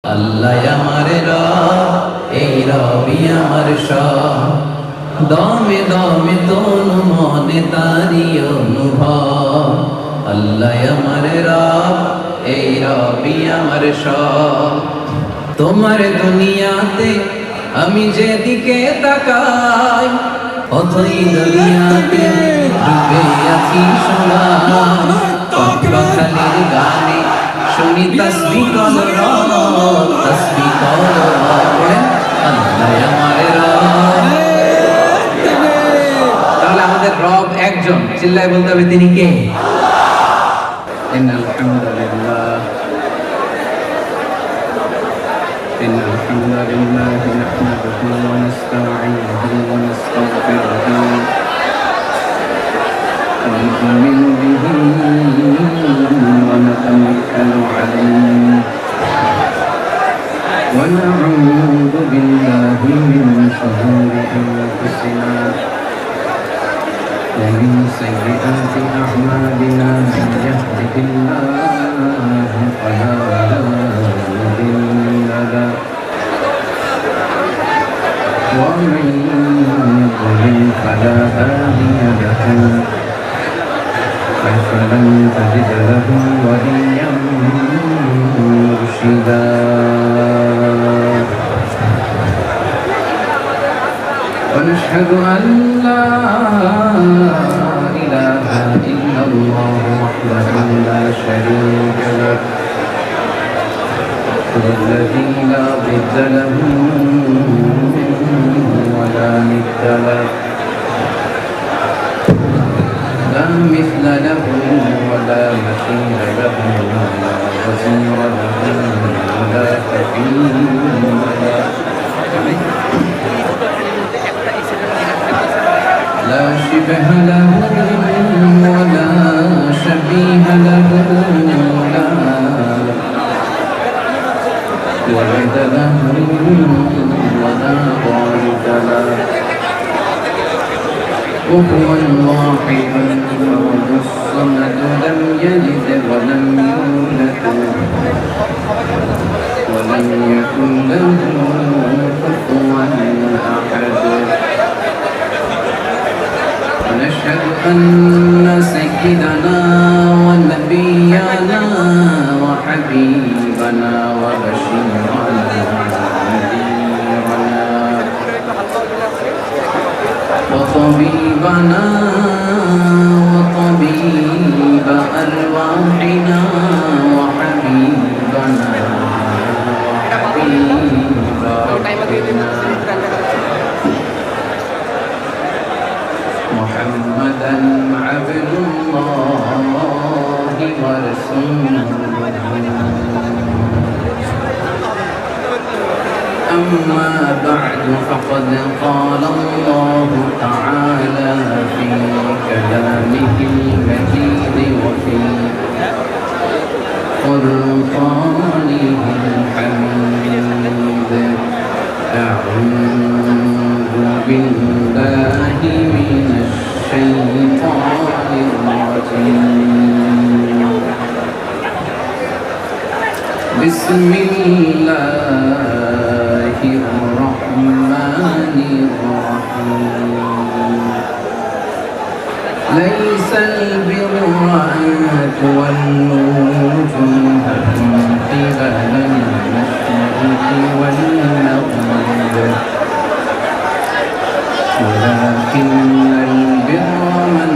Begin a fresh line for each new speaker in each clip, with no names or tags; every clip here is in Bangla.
আল্লাহ আমার রব, এই রবি আমার সব, দমে দমে তনু মনে তারি অনুভব। আল্লাহ আমার রব, এই রবি আমার সব। তোমার দুনিয়াতে আমি যেদিকে তাকাই, অথই দুনিয়াতে ডুবে আছি সবাই। পক্ষখালির গানে শুনি তসবিহ কর, তসবিহ কর, আল্লাহ আমার রব। তাহলে আমাদের রব একজন, চিল্লায় বলতে হবে তিনি কে? ইন্নাল হামদুলিল্লাহ নাহমাদুহু ওয়া নাস্তাঈনুহু ওয়া নাস্তাগফিরুহু ওয়া নু'মিनु বিহি ওয়া নাতাওয়াক্কালু আলাইহি ওয়া না'উযু বিল্লাহি মিন শুরুরি আনফুসিনা ومن سيئات أعمالنا من يهده الله فلا مضل له ومن يضلل فلا هادي له فلن تجد له وليا مرشدا ونشهد أن لا إله إلا الله وحده لا شريك له هو الذي لا ضد له ولا ند له لا مثل له ولا مثيل له ولا وزير له ولا كفيل له لا شبه له ولا شبيه له ولا ولد له ولا والد له وهو الواحد الفرد الصمد لم يلد ولم يولد ولم يكن له كفوا أحد ونشهد أن سيدنا ونبينا وحبيبنا وبشيرنا ونذيرنا وطبيبنا وطبيب أرواحنا وحبيبنا وحبيب ربنا محمدا عبد الله ورسوله أما بعد فقد قال الله تعالى في كلامه المجيد وفي فرقانه الحميد أعوذ بالله من الشيطان الرجيم بسم الله الرحمن الرحيم ليس البر أن تولوا وجوهكم قبل المشرق والمغرب ولكن البر من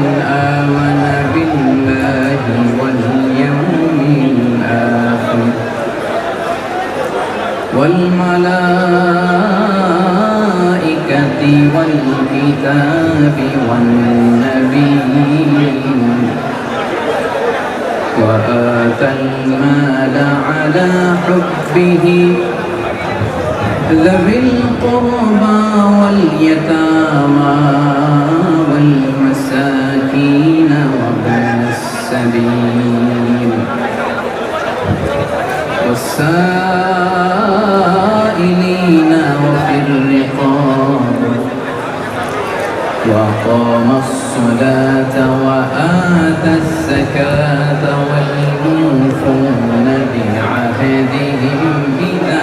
آمن بالله واليوم الآخر والملائكة والكتاب والنبيين وآتى المال على حبه ذوي القربى واليتامى والمساكين وابن السبيل والسائلين وفي الرقاب وأقام الصلاة وآتى الزكاة والموفون بعهدهم إذا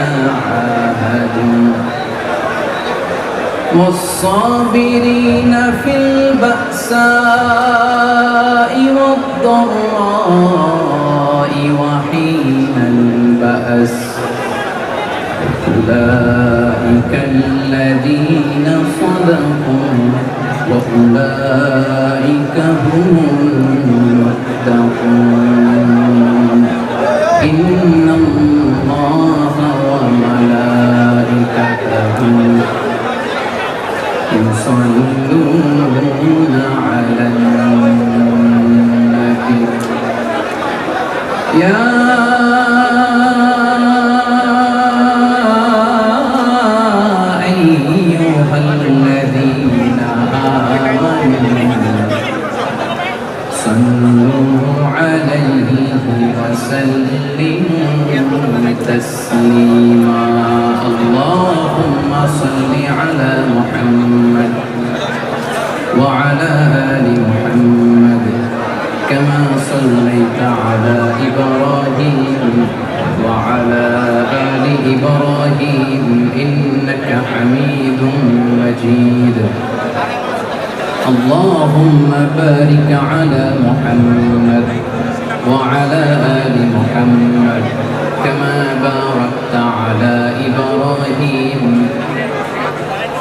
والصابرين في البأساء والضراء وحين البأس أولئك الذين صدقوا وأولئك هم المتقون إن الله وملائكته يصلون على النبي يا أيها الذين آمنوا صلوا عليه وسلموا تسليما اللهم صل على محمد وعلى آل محمد كما صليت على إبراهيم وعلى آل إبراهيم إنك حميد مجيد اللهم بارك على محمد وعلى آل محمد كما باركت على إبراهيم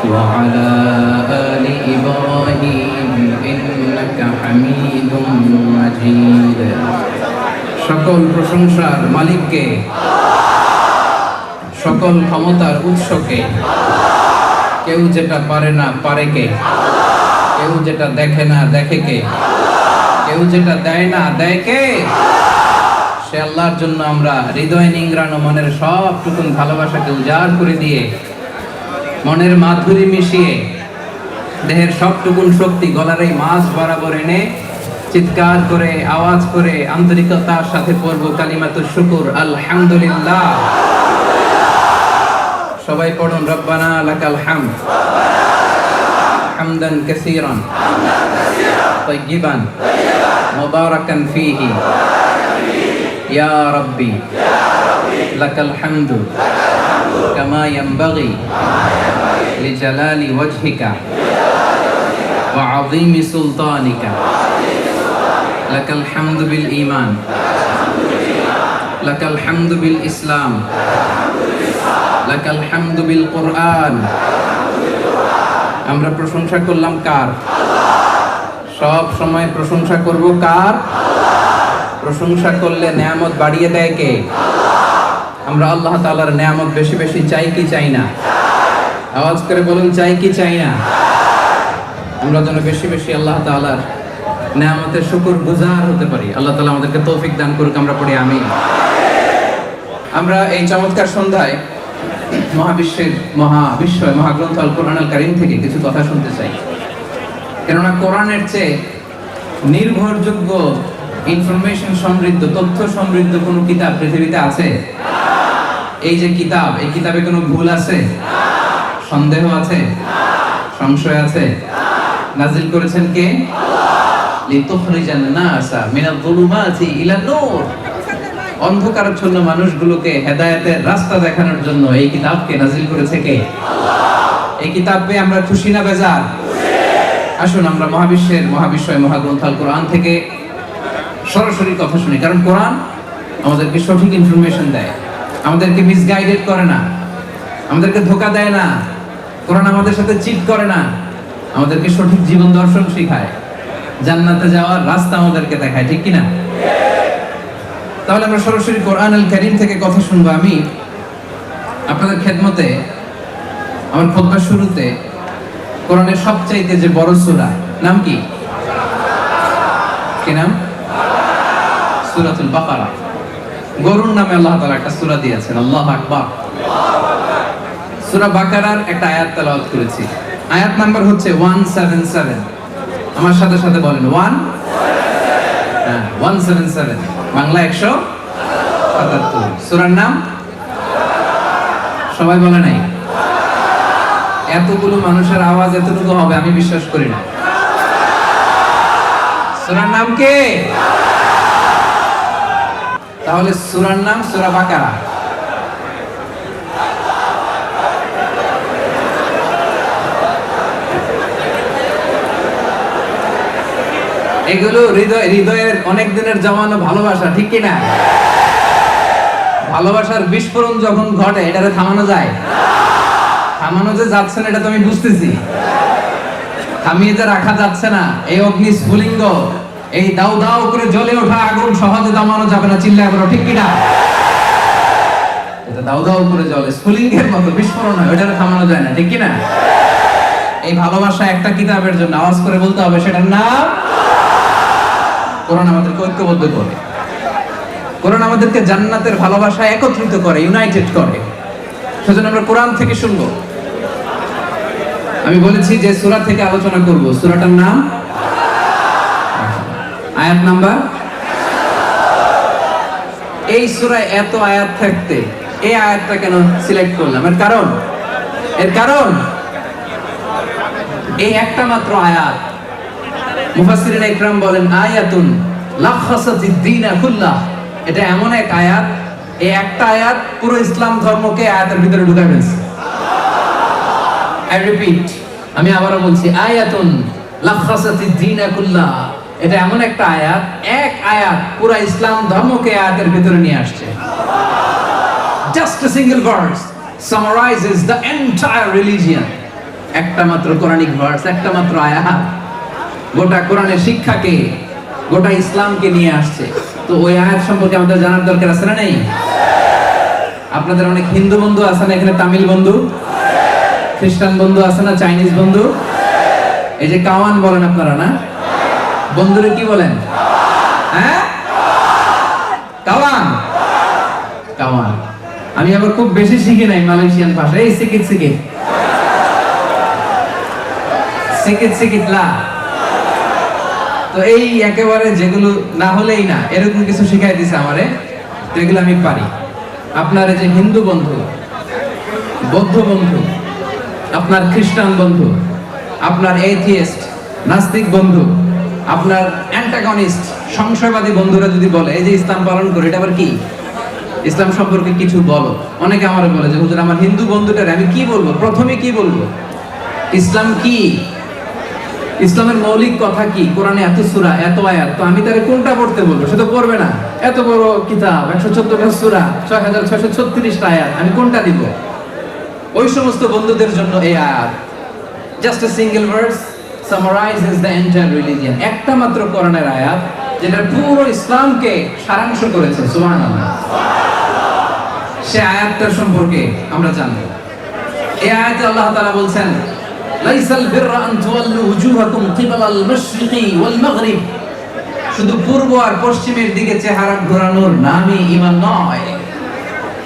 وعلى آل إبراهيم إنك حميد مجيد সকল প্রশংসার মালিককে সকল ক্ষমতার উৎসকে কেউ যেটা পারে না পারে কে কেউ যেটা দেখে না দেখে কে কেউ যেটা দেয় না দেয় কে সে আল্লাহর জন্য আমরা হৃদয় নিংড়ানো মনের সবটুকুন ভালোবাসাকে উজাড় করে দিয়ে মনের মাধুরী মিশিয়ে দেহের সবটুকুন শক্তি গলার এই মাছ বরাবর এনে চিৎকার করে আওয়াজ করে আন্তরিকতার সাথে পড়ব কালিমাতুশ শুকর আলহামদুলিল্লাহ সবাই পড়ুন রব্বানা লাকাল হামদ হামদান কাসীরান তাইয়িবান মুবারাকান ফীহি ইয়া রাব্বি লাকাল হামদু কামা ইয়ানবাগি লিজালালি ওয়াজহিকা ওয়া আযীমি সুলতানিকা লাকাল হামদু বিল ঈমান লাকাল হামদু বিল ইসলাম লাকাল হামদু বিল কুরআন আমরা প্রশংসা করলাম কার সব সময় প্রশংসা করব কার প্রশংসা করলে নিয়ামত বাড়িয়ে দেয় কে আমরা আল্লাহ তাআলার নিয়ামত বেশি বেশি চাই কি চাই না আওয়াজ করে বলুন চাই কি চাই না আমরা যেন বেশি বেশি আল্লাহ তাআলার নিয়ামতের শুকরগুজার হতে পারি আল্লাহ তাআলা আমাদেরকে তৌফিক দান করুক আমরা পড়ি আমিন আমরা এই চমৎকার সন্ধ্যায় মহাগ্রন্থ আল কোরআনুল কারীম থেকে কিছু কথা শুনতে চাই কেননা কোরআনের চেয়ে নির্ভরযোগ্য ইনফরমেশন সমৃদ্ধ তথ্য সমৃদ্ধ কোনো কিতাব পৃথিবীতে আছে এই যে কিতাব এই কিতাবে কোনো ভুল আছে সন্দেহ আছে সংশয় আছে নাজিল করেছেন কে লিতুখরিজান নাসা মিনাল যুলুমাতি ইলান নূর অন্ধকারাচ্ছন্ন মানুষগুলোকে হেদায়েতের রাস্তা দেখানোর জন্য এই কিতাবকে নাজিল করেছে কে আল্লাহ এই কিতাবে আমরা খুশি না বেজার আসুন আমরা মহাবিশ্বয় মহাগ্রন্থ আল কোরআন থেকে সরাসরি কথা শুনি কারণ কোরআন আমাদেরকে সঠিক ইনফরমেশন দেয় আমাদেরকে মিসগাইডেড করে না আমাদেরকে ধোঁকা দেয় না কোরআন আমাদের সাথে চিট করে না আমাদেরকে সঠিক জীবন দর্শন শেখায় জান্নাতে যাওয়ার রাস্তা আমাদেরকে দেখায় ঠিক কি না তাহলে আমরা সরাসরি কোরআন আল কারীম থেকে কথা শুনবো আমি আপনাদের খেদমতে আমার খুতবার শুরুতে কোরআনের সবচাইতে যে বড় সূরা নাম কি কি নাম সূরাতুল বাকারা গরুর নামে আল্লাহ তাআলা একটা সূরা দিয়েছেন আল্লাহু আকবার সূরা বাকারার একটা আয়াত তেলাওয়াত করেছি আয়াত নাম্বার হচ্ছে 177 আমার সাথে সাথে বলেন 177 বাংলা 177 সূরার নাম সবাই বলে নাই এতগুলো মানুষের আওয়াজ এতটুকু হবে আমি বিশ্বাস করি না সূরার নাম কি তাহলে সূরার নাম সূরা বাকারা এগুলো হৃদয়ের অনেক দিনের জমানো ভালোবাসা, ঠিক কিনা? ভালোবাসার বিস্ফোরণ যখন ঘটে এটারে থামানো যায়? থামানো যে যাচ্ছে না এটা তো আমি বুঝতেছি। থামিয়ে যে রাখা যাচ্ছে না। এই অগ্নি স্ফুলিঙ্গ, এই দাউ দাউ করে জ্বলে ওঠা আগুন সহজে থামানো যাবে না। চিল্লায় বলো ঠিক কিনা? এটা দাউ দাউ করে জ্বলে, স্ফুলিঙ্গের মতো বিস্ফোরণ হয়, ওটারে থামানো যায় না, ঠিক কিনা? এই ভালোবাসা একটা কিতাবের জন্য আওয়াজ করে বলতে হবে, সেটার নাম কোরআন। আমাদেরকে ঐক্যবদ্ধ করে, কোরআন আমাদেরকে জান্নাতের ভালোবাসা একত্রিত করে, ইউনাইটেড করে। সেজন্য আমরা কোরআন থেকে শুনবো। আমি বলেছি যে সূরা থেকে আলোচনা করব। সূরাটার নাম, আয়াত নাম্বার। এই সূরায় এত আয়াত থাকতে এই আয়াতটা কেন সিলেক্ট করলাম? এর কারণ এই একটা মাত্র আয়াত। মুফাসসিরিন ইকরাম বলেন আয়াতুন লাখাসাতিদ দীনা কুল্লাহ। এটা এমন এক আয়াত, এই একটা আয়াত পুরো ইসলাম ধর্মকে আয়াতের ভিতরে ঢুকায় ফেলছে। আই রিপিট, আমি আবারও বলছি, আয়াতুন লাখাসাতিদ দীনা কুল্লাহ। এটা এমন একটা আয়াত, এক আয়াত পুরো ইসলাম ধর্মকে আয়াতের ভিতরে নিয়ে আসছে। Just a single verse summarizes the entire religion. একটা মাত্র কোরআনিক ভার্স, একটা মাত্র আয়াত গোটা কোরআনের শিক্ষাকে, গোটা ইসলামকে নিয়ে আসছে। তো ওই আয়াত সম্পর্কে আমাদের জানার দরকার আছে না নেই? আপনাদের অনেক হিন্দু বন্ধু আছে না এখানে? তামিল বন্ধু, খ্রিস্টান বন্ধু আছে না? চাইনিজ বন্ধু? এই যে কাওয়ান বলেন আপনারা না? বন্ধুরে কি বলেন? হ্যাঁ, কাওয়ান। কাওয়ান। আমি আবার খুব বেশি শিখি নাই মালয়েশিয়ান ভাষা। এই সিকিট সিকিট সিকিট সিকিট লা। তো এই একেবারে যেগুলো না হলেই না এরকম কিছু শিখাই দিছে আমারে, তো এগুলো আমি পারি। আপনার যে হিন্দু বন্ধু, বৌদ্ধ বন্ধু, আপনার খ্রিস্টান বন্ধু, আপনার এথিয়েস্ট নাস্তিক বন্ধু, আপনার অ্যান্টাগনিস্ট সংশয়বাদী বন্ধুরা যদি বলে এই যে ইসলাম পালন করে, এটা আবার কি? ইসলাম সম্পর্কে কিছু বলো। অনেকে আমারে বলে যে হুজুর আমার হিন্দু বন্ধুটারে আমি কি বলবো, প্রথমে কি বলবো? ইসলাম কি, ইসলামের মৌলিক কথা কি? কোরআনে এত সূরা, এত আয়াত, তো আমি তারে কোনটা পড়তে বলবো? সে তো পড়বে না। এত বড় কিতাব, 114টা সূরা, 6636টা আয়াত, আমি কোনটা দিব? ওই সমস্ত বন্ধুদের জন্য এই আয়াত। Just a single verse summarizes the entire religion. একটা মাত্র কোরআনের আয়াত যেটা পুরো ইসলামকে সারাংশ করেছে। সুবহানাল্লাহ। সে আয়াতটার সম্পর্কে আমরা জানবো। এই আয়াতে আল্লাহ তাআলা বলছেন লাইসাল বিররা আন তুওয়াল্লু উজুহাকুম কিবালাল মাশরিকি ওয়াল মাগরিব। শুধু পূর্ব আর পশ্চিমের দিকে চেহারা ঘোরানোর নামই ঈমান নয়।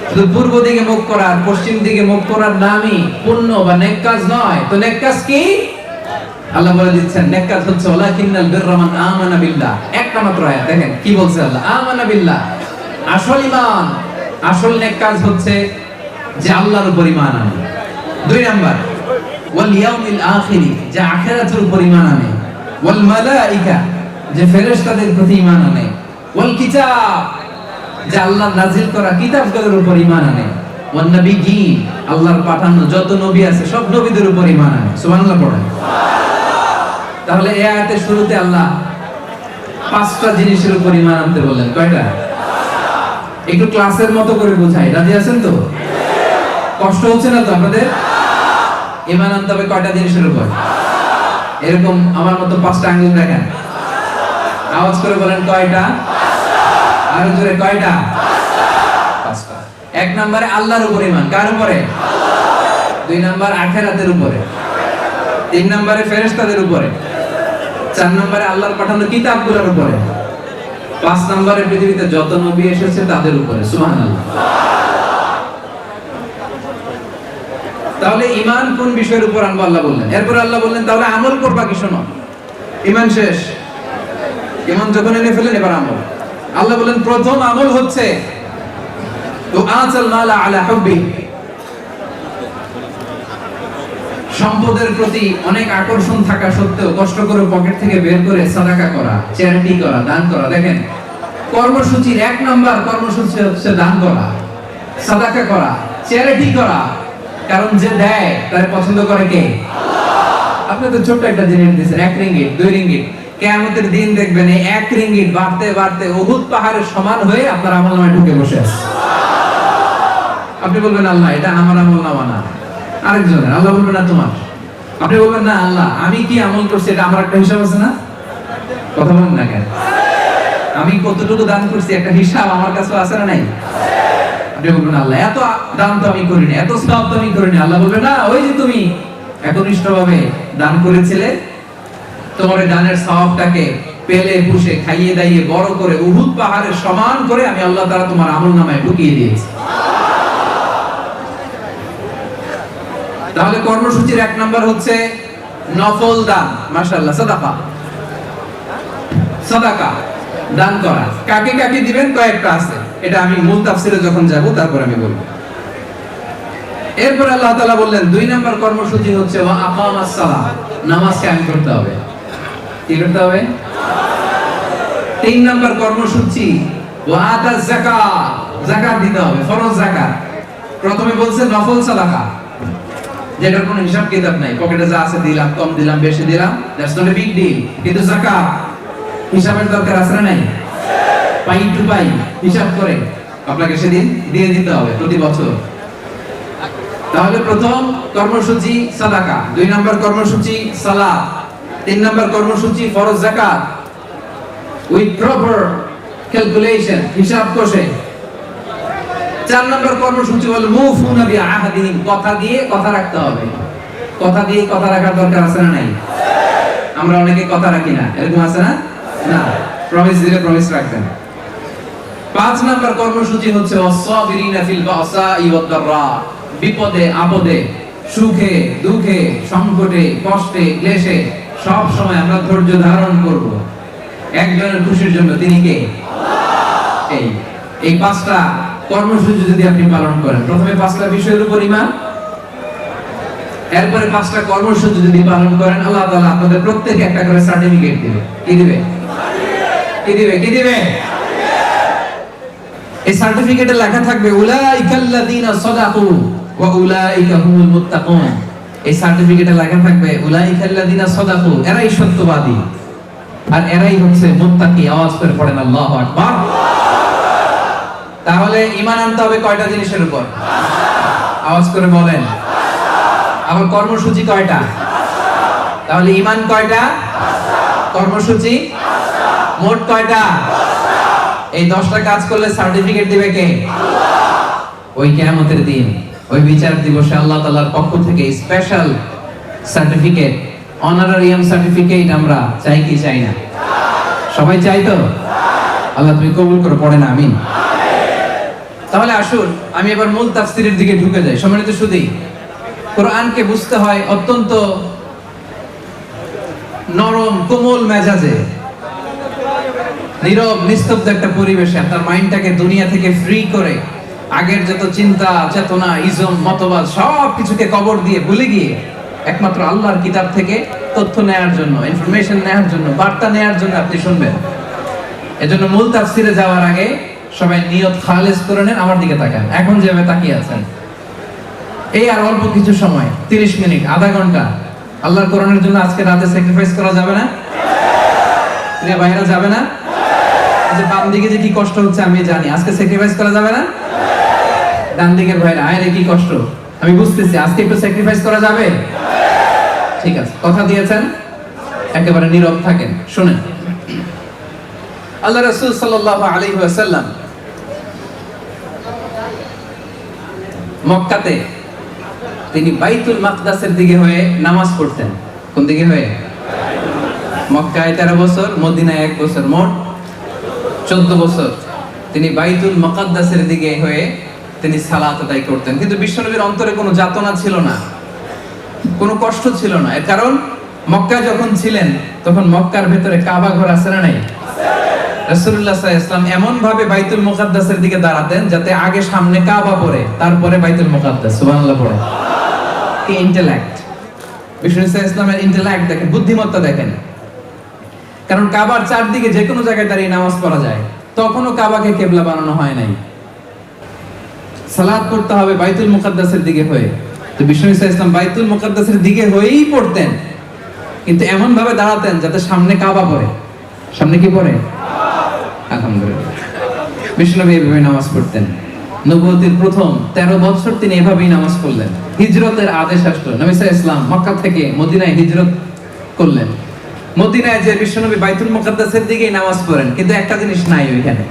শুধু পূর্ব দিকে মুখ করা আর পশ্চিম দিকে মুখ করার নামই পুণ্য বা নেক কাজ নয়। তো নেক কাজ কি? আল্লাহ বলে দিচ্ছেন নেক কাজ হচ্ছে ওয়ালাকিন্নাল বিররা মান আমানা বিল্লাহ। একটা মাত্র আয়াত, দেখেন কি বলছে আল্লাহ, আমানা বিল্লাহ। আসল ঈমান, আসল নেক কাজ হচ্ছে যে আল্লাহর উপর ঈমান আনে। দুই নাম্বার ওয়াল ইয়াউমিল আখির, যে আখিরাতের উপর ঈমান আনে। ওয়াল মালাইকা, যে ফেরেশতাদের প্রতি ঈমান আনে। ওয়াল কিতাব, যে আল্লাহর নাজিল করা কিতাবগুলোর উপর ঈমান আনে। ওয়ান নবিয়্যিন, আল্লাহর পাঠানো যত নবী আছে সব নবীদের উপর ঈমান আনে। সুবহানাল্লাহ পড়েন। তাহলে এই আয়াতের শুরুতে আল্লাহ পাঁচটা জিনিসের উপর ঈমান আনতে বললেন। কয়টা? একটু ক্লাসের মতো করে বোঝাই, রাজি আছেন তো? কষ্ট হচ্ছে না তো আপনাদের? ঈমান আনতে হবে কয়টা জিনিসের উপর? এরকম আমার মতো পাঁচটা আঙ্গুল দেখেন, আওয়াজ করে বলেন কয়টা? আরো জোরে কয়টা? পাঁচটা। এক নম্বরে আল্লাহর উপর ঈমান। কার উপরে? দুই নাম্বার আখিরাতের উপরে। তিন নম্বরে ফেরেশতাদের উপরে। চার নম্বরে আল্লাহর পাঠানো কিতাবগুলোর উপরে। পাঁচ নম্বরে পৃথিবীতে যত নবী এসেছে তাদের উপরে। সুবহানাল্লাহ। তাহলে ঈমান কোন বিষয়ের উপর আনবো আল্লাহ বললেন। এরপর আল্লাহ বললেন তাহলে আমল করবা কি? শোনো, ঈমান শেষ, ঈমান যখন এনে ফেলেন এবার আমল। আল্লাহ বললেন প্রথম আমল হচ্ছে তুআতাল মালা আলা হুব্বি। সম্পদের প্রতি অনেক আকর্ষণ থাকা সত্ত্বেও কষ্ট করে পকেট থেকে বের করে সাদাকা করা, চ্যারিটি করা, দান করা। দেখেন কর্মসূচির এক নাম্বার কর্মসূচি হচ্ছে দান করা, সাদাকা করা, চ্যারিটি করা। কারণ যে দেয় তার পছন্দ করে কে? আল্লাহ। আপনি তো ছোট্ট একটা জিনিস দিয়েছেন, 1 রিঙ্গিট 2 রিঙ্গিট, কিয়ামতের দিন দেখবেন এই 1 রিঙ্গিট বাড়তে বাড়তে উহুদ পাহাড়ের সমান হয়ে আপনার আমলনামায় ঢুকে বসে আছে। আপনি বলবেন আল্লাহ এটা আমার আমলনামা না, আরেকজনের। আল্লাহ বলবেন না তোমার। আপনি বলবেন না আল্লাহ আমি কি আমল করছি এটা আমার একটা হিসাব আছে না? কথা বলেন না কেন? আমি কতটুকু দান করছি একটা হিসাব আমার কাছে আছে না নাই? আপনি বলবেন আল্লাহ এত দান তো আমি করিনি, এত সওয়াব তো আমি করিনি। আল্লাহ বলবেন না ওই যে তুমি একনিষ্ঠভাবে দান করেছিলে, তোমার দানের সওয়াবটাকে পেলে পুষে খাইয়ে দাইয়ে বড় করে উহুদ পাহাড়ের সমান করে আমি আল্লাহ তাআলা তোমার আমলনামায় ঢুকিয়ে দিয়েছি। তাহলে কর্মসূচির 1 নাম্বার হচ্ছে নফল দান। মাশাআল্লাহ, সাদাকা। সাদাকা দান করা। কাকে কাকে দিবেন কয়েকটা আছে, এটা আমি মূল তাফসিরে যখন যাব তারপর আমি বলবো। এরপর আল্লাহ তাআলা বললেন 2 নাম্বার কর্মসূচি হচ্ছে ওয়া আকামাস সালাহ, নামাজ কায়েম করতে হবে। কি করতে হবে? 3 নাম্বার কর্মসূচি ওয়া আতাজ যাকাত, যাকাত দিতে হবে, ফরজ যাকাত। প্রথমে বলছে নফল সাদাকা, যেটার কোনো হিসাব কিতাব নাই, পকেটে যা আছে দিলাম, কম দিলাম, বেশি দিলাম, that's not a big deal. কিন্তু যাকাত হিসাবের দরকার আছে না নাই? পাই টু পাই হিসাব করে আপনাকে সেদিন দিয়ে দিতে হবে প্রতি বছর। তাহলে প্রথম কর্মসূচি সাদাকা, 2 নাম্বার কর্মসূচি সালাত, 3 নাম্বার কর্মসূচি ফরজ যাকাত উইথ প্রপার ক্যালকুলেশন, হিসাব কষে। 4 নাম্বার কর্মসূচি হল মুফুনা বিআহদিহিম, কথা দিয়ে কথা রাখতে হবে। কথা দিয়ে কথা রাখার দরকার আছে না নাই? আমরা অনেকে কথা রাখি না, এরকম আছে না? না, প্রমিস দিলে প্রমিস রাখবেন। 5 নাম্বার কর্মসূচি হচ্ছে ওয়াসসাবিরিনা ফিল বাসাই ওয়াদ দাররা, বিপদে আপদে, সুখে দুঃখে, সংকটে কষ্টে ক্লেশে সব সময় আমরা ধৈর্য ধারণ করব একজনের খুশির জন্য। তিনি কে? আল্লাহ। এই 5টা কর্মসূচি যদি আপনি পালন করেন, প্রথমে 5টা বিষয়ের উপর ঈমান, এরপরে 5টা কর্মসূচি যদি পালন করেন, আল্লাহ তাআলা আপনাদের প্রত্যেককে একটা করে সার্টিফিকেট দিবে। কি দিবে? কি দিবে? কি দিবে? এই সার্টিফিকেটে লেখা থাকবে উলাইকাল্লাযীনা সাদাকু ওয়া উলাইকা হুমুল মুত্তাকুন। এই সার্টিফিকেটে লেখা থাকবে উলাইকাল্লাযীনা সাদাকু, এরাই সত্যবাদী আর এরাই হচ্ছে মুত্তাকি। আওয়াজ করে পড়েন আল্লাহু আকবার। তাহলে ঈমান আনতে হবে কয়টা জিনিসের উপর? আওয়াজ করে বলেন। আবার কর্মসূচি কয়টা? তাহলে ঈমান কয়টা? কর্মসূচি মোট কয়টা? এই 10টা কাজ করলে সার্টিফিকেট দিবে কে? আল্লাহ। ওই কিয়ামতের দিন, ওই বিচার দিবসে আল্লাহ তাআলার পক্ষ থেকে স্পেশাল সার্টিফিকেট, অনারারিয়াম সার্টিফিকেট আমরা চাই কি চাই না? সবাই চাই তো? আল্লাহ তুমি কবুল করো, পড়েন আমিন। তাহলে আসুন আমি এবার মূল তাফসীরের দিকে ঢুকে যাই। সম্মানিত সুধী, কোরআনকে বুঝতে হয় অত্যন্ত নরম কোমল মেজাজে, নীরব নিস্তব্ধ একটা পরিবেশে আপনার মাইন্ডটাকে দুনিয়া থেকে ফ্রি করে আগের যত চিন্তা চেতনা ইজম মতবাদ সব কিছুকে কবর দিয়ে ভুলে গিয়ে একমাত্র আল্লাহর কিতাব থেকে তথ্য নেয়ার জন্য, ইনফরমেশন নেয়ার জন্য, বার্তা নেয়ার জন্য আপনি শুনবেন। এজন্য মূল তাফসীরে যাওয়ার আগে সবাই নিয়ত খালেস করে নেন। আমার দিকে তাকান, এখন যেভাবে তাকিয়ে আছেন, এই আর অল্প কিছু সময়, 30 মিনিট, আধা ঘন্টা আল্লাহর কোরআনের জন্য আজকে রাতে স্যাক্রিফাইস করা যাবে না? প্রিয় ভাইরা, যাবে না? যে বাম দিকে যে কি কষ্ট হচ্ছে আমি জানি, আজকে স্যাক্রিফাইস করা যাবে না? ডান দিকের ভাইরা, আরে কি কষ্ট আমি বুঝতেছি, আজকে একটু স্যাক্রিফাইস করা যাবে? ঠিক আছে, কথা দিয়েছেন, একেবারে নীরব থাকেন, শুনেন। আল্লাহ রাসূল সাল্লাল্লাহু আলাইহি ওয়াসাল্লাম মক্কাতে তিনি বাইতুল মাকদাসের দিকে হয়ে নামাজ পড়তেন। কোন দিকে হয়ে? মক্কায় 13 বছর, মদিনায় 1 বছর, মোট 14 বছর তিনি বাইতুল মুকাদ্দাসের দিকে হয়ে তিনি সালাত আদায় করতেন। কিন্তু বিশ্বনবীর অন্তরে কোনো যাতনা ছিল না, কোনো কষ্ট ছিল না। এর কারণ মক্কায় যখন ছিলেন তখন মক্কার ভেতরে কাবা ঘর আছে না নাই? রাসূলুল্লাহ সাল্লাল্লাহু আলাইহি ওয়াসাল্লাম এমন ভাবে বাইতুল মুকাদ্দাসের দিকে দাঁড়াতেন যাতে আগে সামনে কাবা পড়ে, তারপরে বাইতুল মুকাদ্দাস। সুবহানাল্লাহ পড়ে। কি ইন্টেলেক্ট! বিষ্ণু ইসলামের ইন্টেলেক্ট দেখেন, বুদ্ধিমত্তা দেখেন। কারণ কাবার চারদিকে যে কোনো জায়গায় দাঁড়িয়ে নামাজ পড়া যায়, তখনও কাবাকে কিবলা বানানো হয় নাই। সালাত করতে হবে বাইতুল মুকাদ্দাসের দিকে হয়ে। তো বিষ্ণু ইসলাম বাইতুল মুকাদ্দাসের দিকে হয়েই পড়তেন। কিন্তু এমন ভাবে দাঁড়াতেন যাতে সামনে কাবা পড়ে। সামনে কি পড়ে? আলহামদুলিল্লাহ। বিশ্বনবী এভাবে নামাজ পড়তেন। নবুয়তের প্রথম 13 বছর তিনি এভাবেই নামাজ পড়লেন। হিজরতের আদেশ আসলো, নবী সাল্লাল্লাহু আলাইহি ওয়াসাল্লাম মক্কা থেকে মদিনায় হিজরত করলেন। মদিনায় যে বিশ্বনবী বাইতুল মুকাদ্দাসের দিকেই নামাজ পড়েন, কিন্তু একটা জিনিস নাই ওইখানে।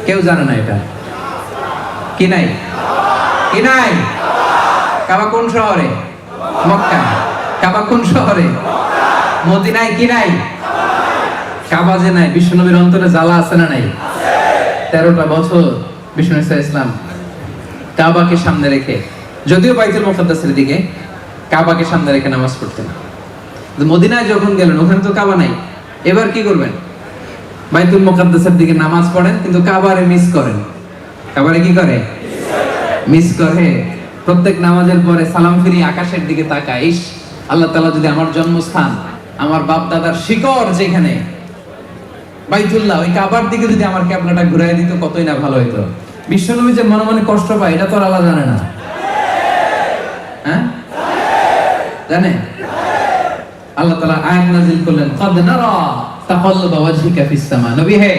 কেউ জানে না এটা কি নাই? কি নাই? কাবা কোন শহরে? মক্কায়। কাবা কোন শহরে? মদিনায়। কি নাই? কাবা যে নাই, বিশ্বনবীর অন্তরে জ্বালা আছে না নাই? 13টা বছর বিষ্ণু ইসলাম কাবাকে সামনে রেখে, যদিও বাইতুল মুকাদ্দাসের দিকে, কাবাকে সামনে রেখে নামাজ পড়তেন। মদিনায় যখন গেলেন ওখানে তো কাবা নাই, এবার কি করবেন? বাইতুল মুকাদ্দাসের দিকে নামাজ পড়েন কিন্তু কাবারে মিস করেন। কাবারে কি করে? মিস করে। প্রত্যেক নামাজের পরে সালাম ফিরি আকাশের দিকে তাকায়, ইস আল্লাহ তাআলা যদি আমার জন্মস্থান, আমার বাপ দাদার শিকড় যেখানে বাইতুল্লাহ, ওই কাবার দিকে যদি আমার ক্যাবলাটা ঘুরাই দিত কতই না ভালো হতো। বিশ্বনবী যে মনে মনে কষ্ট পায় এটা তো আল্লাহ জানে না? হ্যাঁ জানে? আল্লাহ তাআলা আয়াত নাযিল করলেন, ক্বাদ নারা তাকাল্লুবা ওয়াজহিকা ফিস সামা। নবী হে,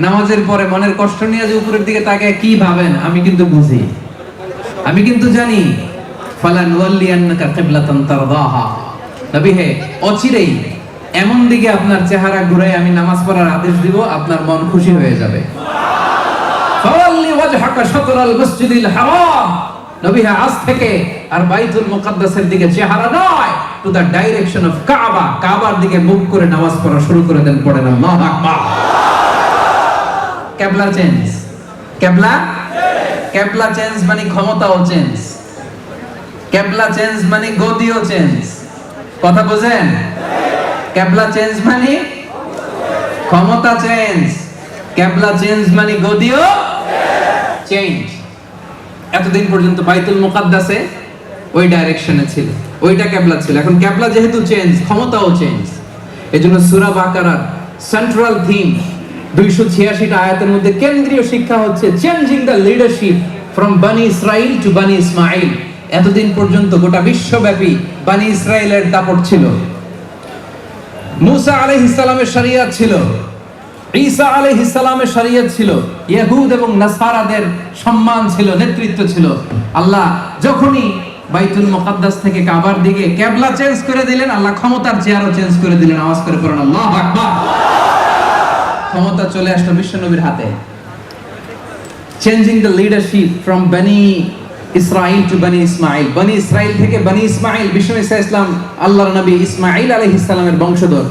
নামাজের পরে মনের কষ্ট নিয়ে যে উপরের দিকে তাকায় কি ভাবেন আমি কিন্তু বুঝি, আমি কিন্তু জানি। ফালান ওয়াল্লিয়ান্নাকা কিবলাতান তারদাহা। নবী হে, অচিরেই এমন দিকে আপনার চেহারা ঘুরে আমি নামাজ পড়ার আদেশ দিব, আপনার মন খুশি হয়ে যাবে। ফাওয়াল্লি ওয়াজহাকা শাতরাল মসজিদিল হারাম। নবী হে, আজ থেকে আর বাইতুল মুকাদ্দাসের দিকে চেহারা নয়, টু দ্য ডাইরেকশন অফ কাবা, কাবার দিকে মুখ করে নামাজ পড়া শুরু করে দেন। পড়েন আল্লাহু আকবার। কিবলা চেঞ্জ। কিবলা চেঞ্জ মানে ক্ষমতাও চেঞ্জ। কিবলা চেঞ্জ মানে গদিও চেঞ্জ। কথা বোঝেন? কিবলা চেঞ্জ মানে ক্ষমতা চেঞ্জ, কিবলা চেঞ্জ মানে গদিও চেঞ্জ। এতদিন পর্যন্ত বাইতুল মুকাদ্দাসে ওই ডাইরেকশনে ছিল, ওইটা কিবলা ছিল। এখন কিবলা যেহেতু চেঞ্জ, ক্ষমতাও চেঞ্জ। এজন্য সূরা বাকারার সেন্ট্রাল থিম 286টা আয়াতের মধ্যে কেন্দ্রীয় শিক্ষা হচ্ছে চেঞ্জিং দ্য লিডারশিপ ফ্রম বানি ইসরাইল টু বানি ইসমাইল। এতদিন পর্যন্ত গোটা বিশ্বব্যাপী বানি ইসরাইলের দাপট ছিল। মুসা আলাইহিস সালামের শরিয়ত ছিল, ঈসা আলাইহিস সালামের শরিয়ত ছিল, ইহুদ এবং নাসারাদের সম্মান ছিল, নেতৃত্ব ছিল। আল্লাহ যখনই বাইতুল মুকাদ্দাস থেকে কাবার দিকে কিবলা চেঞ্জ করে দিলেন, আল্লাহ ক্ষমতার চেয়ারও চেঞ্জ করে দিলেন। আওয়াজ করে পড়ুন আল্লাহু আকবার। ক্ষমতা চলে আসলো বিশ্বনবীর হাতে। চেঞ্জিং দ্য লিডারশিপ ফ্রম বানি ইসরাইল টু বানি ইসমাইল। বানি ইসরাইল থেকে বানি ইসমাইল, বিশ্বনবী ইসলাম আল্লাহর নবী ইসমাইল আলাইহিস সালামের বংশধর।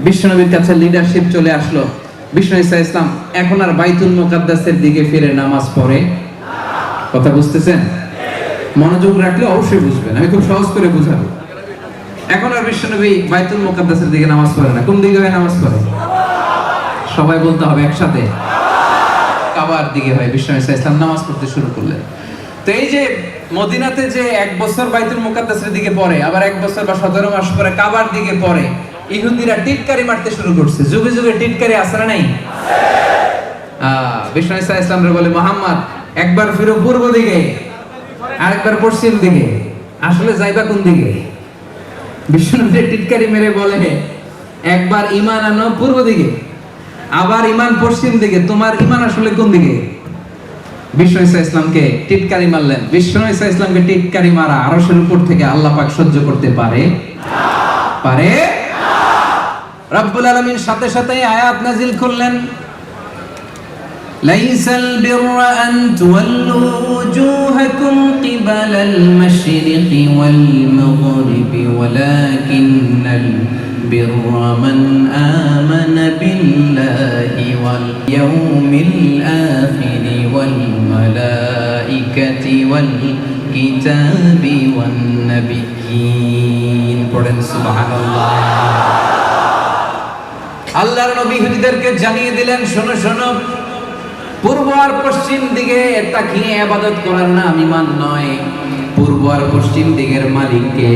বিশ্বনবীর কাছে লিডারশিপ চলে আসলো। বিশ্বনবী ইসলাম এখন আর বাইতুল মুকাদ্দাসের দিকে ফিরে নামাজ পড়ে। কথা বুঝতেছেন? মনোযোগ রাখলে অবশ্যই বুঝবেন, আমি খুব সহজ করে বুঝাবো। এখন আর বিশ্বনবী বাইতুল মুকাদ্দাসের দিকে নামাজ পড়ে না। কোন দিকে নামাজ পড়ে? সবাই বলতে হবে একসাথে, কাবার দিকে হয়। বিশ্বনবী ইসলাম নামাজ পড়তে শুরু করলেন। তো এই যে মদিনাতে যে 1 বছর বাইতুল মুকাদ্দাসের দিকে পড়ে, আবার 1 বছর বা 17 মাস পরে কাবার দিকে পড়ে, ইহুদিরা টিটকারি মারতে শুরু করছে। যুগে যুগে টিটকারি আছে না নাই? বিষ্ণু ইসলাম বলে, মুহাম্মদ একবার ফিরো পূর্ব দিকে, আরেকবার পশ্চিম দিকে, আসলে যাইবা কোন দিকে? বিষ্ণু টিটকারি মেরে বলে, একবার ঈমান আনো পূর্ব দিকে, আবার ঈমান পশ্চিম দিকে, তোমার ঈমান আসলে কোন দিকে? বিষ্ণু ইসলামকে টিটকারি মারলেন। বিষ্ণু ইসলামকে টিটকারি মারা আরশের উপর থেকে আল্লাহ পাক সহ্য করতে পারে? পারে? রব্বুল আলামিন সাথে সাথে আয়াত নাযিল করলেন, লাইসাল বিররা আন তুওয়াল্লু ওয়ুজুহাকুম কিবালাল মাশরিকি ওয়াল মাগরিবি ওয়ালাকিন্নাল বিররা মান আমানা বিল্লাহি ওয়াল ইয়াউমিল আখিরি ওয়াল মালাইকাতি ওয়াল কিতাবি ওয়ান নাবিয়্যিন। পড়েন সুবহানাল্লাহ। আল্লাহর নবী ইহুদিদেরকে জানিয়ে দিলেন, শোনো শোনো, পূর্ব আর পশ্চিম দিকে তাকিয়ে ইবাদত করার নাম ঈমান নয়। পূর্ব আর পশ্চিম দিকের মালিক কে?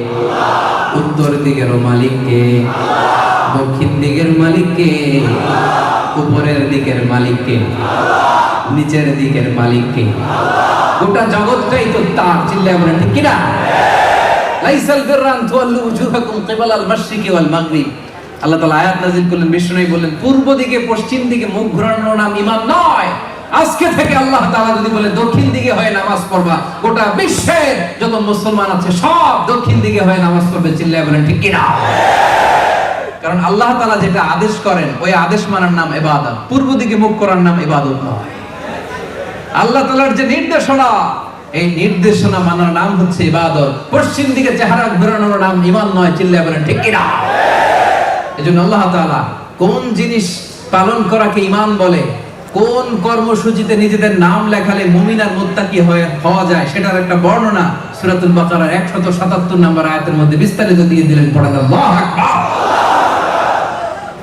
আল্লাহ। উত্তর দিকেরও মালিক কে? আল্লাহ। দক্ষিণ দিকের মালিক কে? আল্লাহ। উপরের দিকের মালিক কে? আল্লাহ। নিচের দিকের মালিক কে? আল্লাহ। গোটা জগৎটাই তো তার। চিল্লায় বলেন ঠিক কিনা? লাইসাল বিররা আন তুওয়াল্লু উজুহাকুম কিবালাল মাশরিকি ওয়াল মাগরিব। আল্লাহ তাআলা আয়াত নাযিল করলেন, বিষ্ণু বললেন পূর্ব দিকে পশ্চিম দিকে মুখ ঘোরানোর নাম ঈমান নয়। আজকে থেকে আল্লাহ তাআলা যদি বলে দক্ষিণ দিকে হয়ে নামাজ পড়বা, গোটা বিশ্বের যত মুসলমান আছে সব দক্ষিণ দিকে হয়ে নামাজ পড়বে। চিল্লায়ে বলেন ঠিক কি না? কারণ আল্লাহ তাআলা যেটা আদেশ করেন ওই আদেশ মানার নাম ইবাদত, পূর্ব দিকে মুখ করার নাম ইবাদত নয়। আল্লাহ তাআলার যে নির্দেশনা, এই নির্দেশনা মানার নাম হচ্ছে ইবাদত। পশ্চিম দিকে চেহারা ঘোরানোর নাম ঈমান নয়। চিল্লায়ে বলেন ঠিক কি না? এজন্য আল্লাহ তাআলা কোন জিনিস পালন করাকে ঈমান বলে, কোন কর্মসূচিতে নিজেদের নাম লেখালে মুমিন আর মুত্তাকি হওয়া যায় সেটার একটা বর্ণনা সূরাতুল বাকারার 177 নম্বর আয়াতের মধ্যে বিস্তারিত দিয়ে দিলেন। পড়েন আল্লাহু আকবার।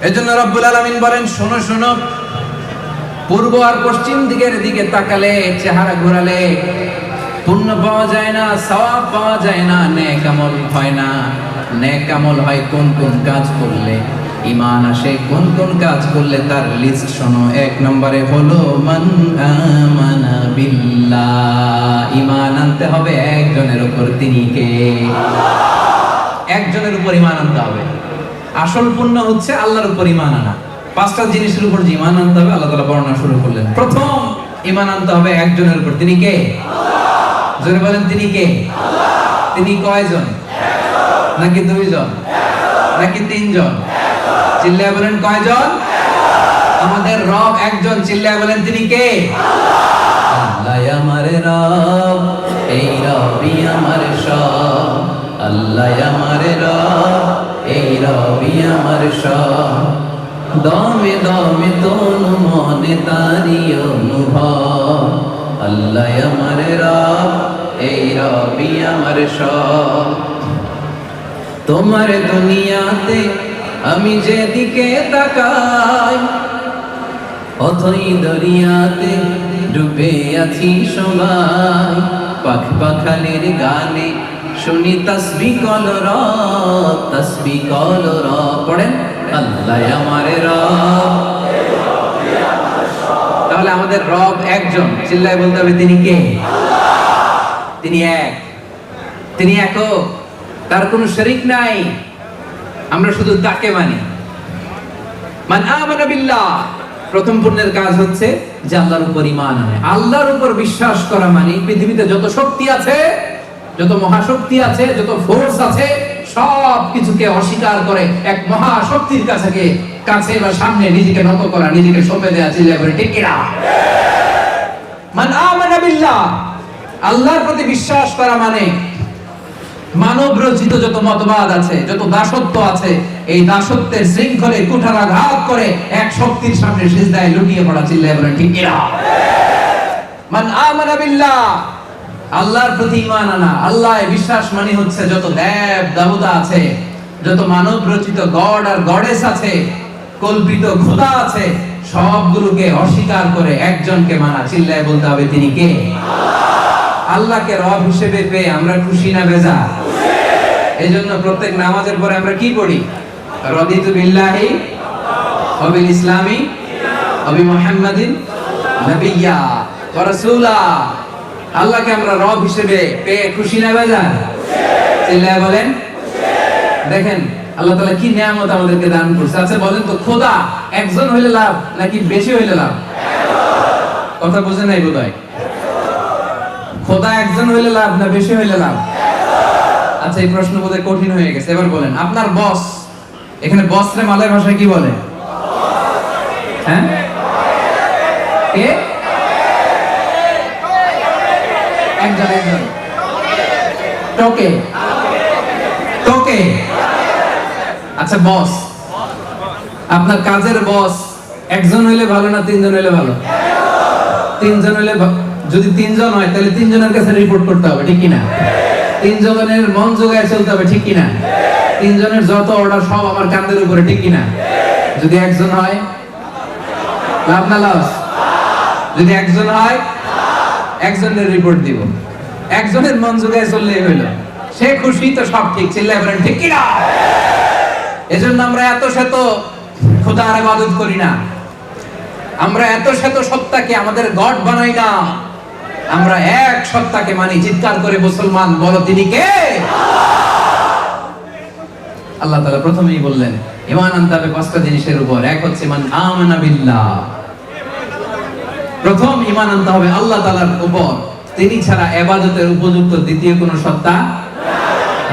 এজন্য রব্বুল আলামিন বলেন, শোনো শোনো, পূর্ব আর পশ্চিম দিকের দিকে তাকালে, চেহারা ঘোরালে পুণ্য পাওয়া যায় না, সওয়াব পাওয়া যায় না, নেক আমল হয় না। নেক আমল হয় কোন কোন কাজ করলে, ঈমান আসে কোন কোন কাজ করলে, তার লিস্ট শোনো। 1 নম্বরে হলো মান আমানা বিল্লাহ। ঈমান আনতে হবে একজনের উপর, তিনি কে? একজনের উপর ঈমান আনতে হবে। আসল পুণ্য হচ্ছে আল্লাহর উপর ঈমান আনা। 5টা জিনিসের উপর ঈমান আনতে হবে, আল্লাহ তাআলা বর্ণনা শুরু করলেন। প্রথম, ঈমান আনতে হবে একজনের উপর, তিনি কে? আল্লাহ। জোরে বলেন তিনি কে? আল্লাহ। তিনি কয়জন? একজন। নাকি 2 জন? একজন। নাকি 3 জন? একজন। চিল্লায়ে বলেন কয়জন? একজন। আমাদের রব একজন। চিল্লায়ে বলেন তিনি কে? আল্লাহ। আল্লাহ আমার রব, এই রবই আমার সব। আল্লাহ আমার রব, এই রবি আমার সব। দমে দমে তনু মনে তারি অনুভব। আল্লাহ আমার রব, এই রবি আমার সব। তোমার দুনিয়াতে আমি যেদিকে তাকাই, অথই দরিয়াতে ডুবে আছি সবাই। পাখ পাখালির গানে শুনি তাসবিহ কলরব, তাসবিহ কলরব। পড়েন আল্লাহ আমার রব। তাহলে আমাদের রব একজন। চিল্লায় বলতে হবে তিনি কে? আল্লাহ। তিনি এক, তিনি একক, তার কোনো শরীক নাই। আমরা শুধু তাকে মানি। মান আমানা বিল্লাহ, প্রথম পুণ্যের কাজ হচ্ছে যে আল্লাহর উপর ঈমান আনে। আল্লাহর উপর বিশ্বাস করা মানে পৃথিবীতে যত শক্তি আছে, যত মহাশক্তি আছে, যত ফোর্স আছে, সব কিছুকে অস্বীকার করে এক মহাশক্তির কাছে বা সামনে নিজেকে নত করা, নিজেকে সঁপে দেয়া। চিল্লায়ে বলে ঠিক কি না? মান আমানা বিল্লাহ, আল্লাহর প্রতি বিশ্বাস করা মানে মানব রচিত যত মতবাদ আছে, যত দাসত্ব আছে, এই দাসত্বের শৃঙ্খলে কুঠারাঘাত করে এক শক্তির সামনে সিজদায় লুটিয়ে পড়া। চিল্লায়ে বলে ঠিক কি না? মান আমানা বিল্লাহ, আল্লাহর প্রতি ঈমান আনা। আল্লাহ বিশ্বাস মানে হচ্ছে যত দেব দেবতা আছে, যত মানব রচিত গড আর গডেস আছে, কল্পিত খোদা আছে, সবগুলোকে অস্বীকার করে একজনকে মানা। চিল্লায়ে বলতে হবে তিনি কে? আল্লাহ। আল্লাহকে রব হিসেবে পেয়ে আমরা খুশি না বেজা? এইজন্য প্রত্যেক নামাজের পরে আমরা কি পড়ি? রাদিতু বিল্লাহি ওয়া বিল ইসলামি ওয়া বি মুহাম্মাদিন নাবিয়্যা ওয়া রাসূলা। আল্লাহকে আমরা রব হিসেবে পেয়ে খুশি না বেজা? চিল্লায়ে বলেন। দেখেন আল্লাহ তাআলা কি নিয়ামত আমাদেরকে দান করছে। আচ্ছা বলেন তো, খোদা একজন হইলে লাভ নাকি বেশি হইলে লাভ? কথা বুঝেন নাই বোধহয়। খোদা একজন হইলে লাভ না বেশি হইলে লাভ? আচ্ছা এই প্রশ্ন বোধহয় কঠিন হয়ে গেছে। এবার বলেন, আপনার বস, এখানে বস রে মালয় ভাষায় কি বলে? হ্যাঁ, কে? একজন একজন। টোকে টোকে। আচ্ছা বস, আপনার কাজের বস একজন হইলে ভালো না 3 জন হইলে ভালো? 3 জন হইলে। যদি 3 জন হয় তাহলে 3 জনের কাছে রিপোর্ট করতে হবে, ঠিক কি না? 3 জনের মন জোগায় চলতে হবে, ঠিক কি না? 3 জনের যত অর্ডার সব আমার কাঁধের উপরে, ঠিক কি না? যদি একজন হয় লাভ না লস? যদি একজন হয় একজনের রিপোর্ট দিব, একজনের মন জোগায় চললেই হইলো, সে খুশি তো সব ঠিক। চিল্লায়ে বলেন ঠিক কি না? এজন্য আমরা এত শত খোদার ইবাদত করি না, আমরা এত শত সত্তাকে আমাদের গড বানাই না, আমরা এক সত্তাকে মানি। চিৎকার করে মুসলমান বলো তিনি কে? আল্লাহ। আল্লাহ তাআলা প্রথমেই বললেন ঈমান আনতে হবে পাঁচটা জিনিসের উপর। এক হচ্ছে মান আমানা বিল্লাহ, প্রথম ঈমান আনতে হবে আল্লাহ তাআলার উপর, তিনি ছাড়া ইবাদতের উপযুক্ত দ্বিতীয় কোনো সত্তা।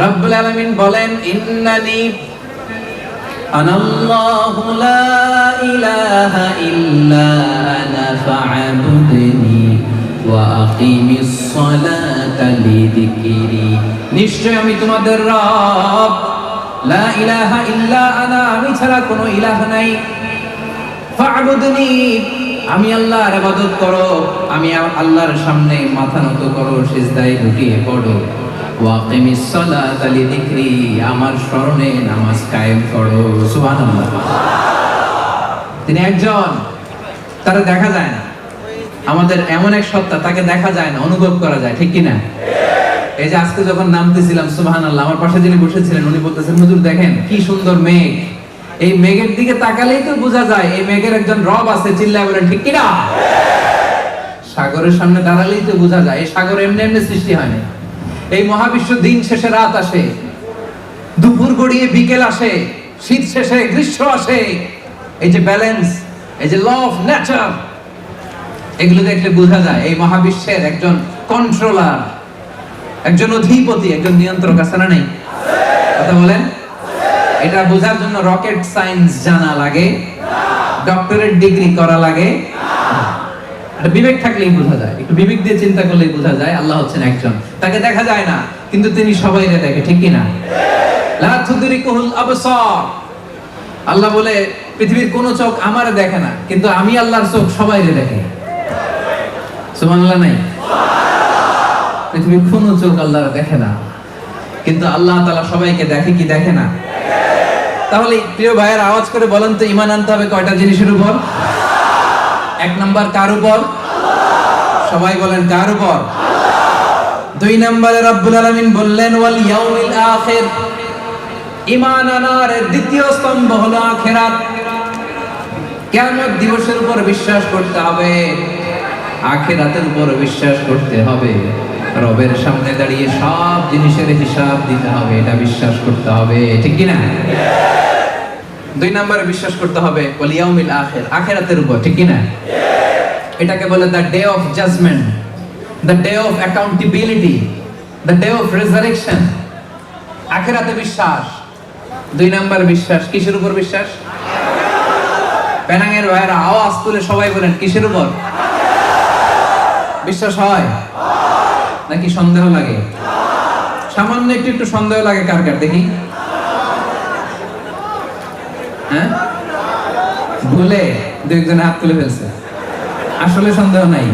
রব্বুল আলামিন বলেন ইন্নানি আনাল্লাহু লা ইলাহা ইল্লা আনা ফা'বুদনি ওয়া আকিমিস সালাতা লিযিকরি, নিশ্চয় আমি তোমাদের রব, লা ইলাহা ইল্লা আনা, আমি ছাড়া কোনো ইলাহ নাই, ফা'বুদনি, আমি আল্লাহর ইবাদত করো, আমি আল্লাহর সামনে মাথা নত করো, সিজদায় লুটিয়ে পড়ো, ওয়া আকিমিস সালাতা লিযিকরি, আমার স্মরণে নামাজ কায়েম করো। সুবহানাল্লাহ। তিনি একজন, তারা দেখা যায় না, আমাদের এমন এক সত্তা, তাকে দেখা যায় না, অনুভব করা যায়, ঠিক কি না? এই যে আজকে যখন নামতেছিলাম সুবহানাল্লাহ, আমার পাশে যিনি বসেছিলেন উনি বলতেছেন হুজুর দেখেন কি সুন্দর মেঘ, এই মেঘের দিকে তাকালেই তো বোঝা যায় এই মেঘের একজন রব আছে, চিল্লায় বলেন ঠিক কি না? সাগরের সামনে দাঁড়ালেই তো বোঝা যায় এই সাগর এমনি এমনি সৃষ্টি হয় না। এই মহাবিশ্ব দিন শেষে রাত আসে, দুপুর গড়িয়ে বিকেল আসে, শীত শেষে গ্রীষ্ম আসে, এই যে ব্যালেন্স, এই যে ল অফ নেচার, এগুলো দেখলে বোঝা যায় এই মহাবিশ্বের একজন কন্ট্রোলার, একজন অধিপতি, একজন নিয়ন্ত্রক আছে না নেই? কথা বলেন। এটা বোঝার জন্য রকেট সায়েন্স জানা লাগে, ডক্টরেট ডিগ্রি করা লাগে, এটা বিবেক থাকলেই বোঝা যায়, একটু বিবেক দিয়ে চিন্তা করলেই বোঝা যায় আল্লাহ হচ্ছেন একজন, তাকে দেখা যায় না কিন্তু তিনি সবাইকে দেখে, ঠিক কি না? লা তুদরিকুহুল আবসার, আল্লাহ বলে পৃথিবীর কোন চোখ আমারে দেখে না কিন্তু আমি আল্লাহর চোখ সবাইকে দেখে। সুবহানাল্লাহ নাই? পৃথিবীর কোন চোখ আল্লাহর দেখে না কিন্তু আল্লাহ তাআলা সবাইকে দেখে কি দেখে না? তাহলে প্রিয় ভাইয়ের আওয়াজ করে বলেন তো ঈমান আনতে হবে কয়টা জিনিসের উপর? এক নাম্বার কার উপর? সবাই বলেন কার উপর? দুই নম্বরে রব্বুল আলামিন বললেন ওয়াল ইয়াউমিল আখির, ঈমান আনার দ্বিতীয় স্তম্ভ হলো আখিরাত। কিয়ামত দিবসের উপর বিশ্বাস করতে হবে, আখিরাতের উপর বিশ্বাস করতে হবে, রবের সামনে দাঁড়িয়ে সব জিনিসের হিসাব দিতে হবে, এটা বিশ্বাস করতে হবে, ঠিক কি না? দুই নম্বরে বিশ্বাস করতে হবে ওয়াল ইয়াউমিল আখির, আখিরাতের উপর, ঠিক কি না? এটাকে বলে the day of judgement, the day of accountability, the day of resurrection. আখিরাতে বিশ্বাস। দুই নাম্বার বিশ্বাস কিসের উপর বিশ্বাস? পেনাঙের ভাইরা আওয়াজ তুলে সবাই বলেন কিসের উপর বিশ্বাস হয়? নাকি সন্দেহ লাগে? সামান্য একটু একটু সন্দেহ লাগে কার কার দেখি? হ্যাঁ, ভুলে দু একজনে হাত তুলে ফেলছে। আসলে সন্দেহ নাই,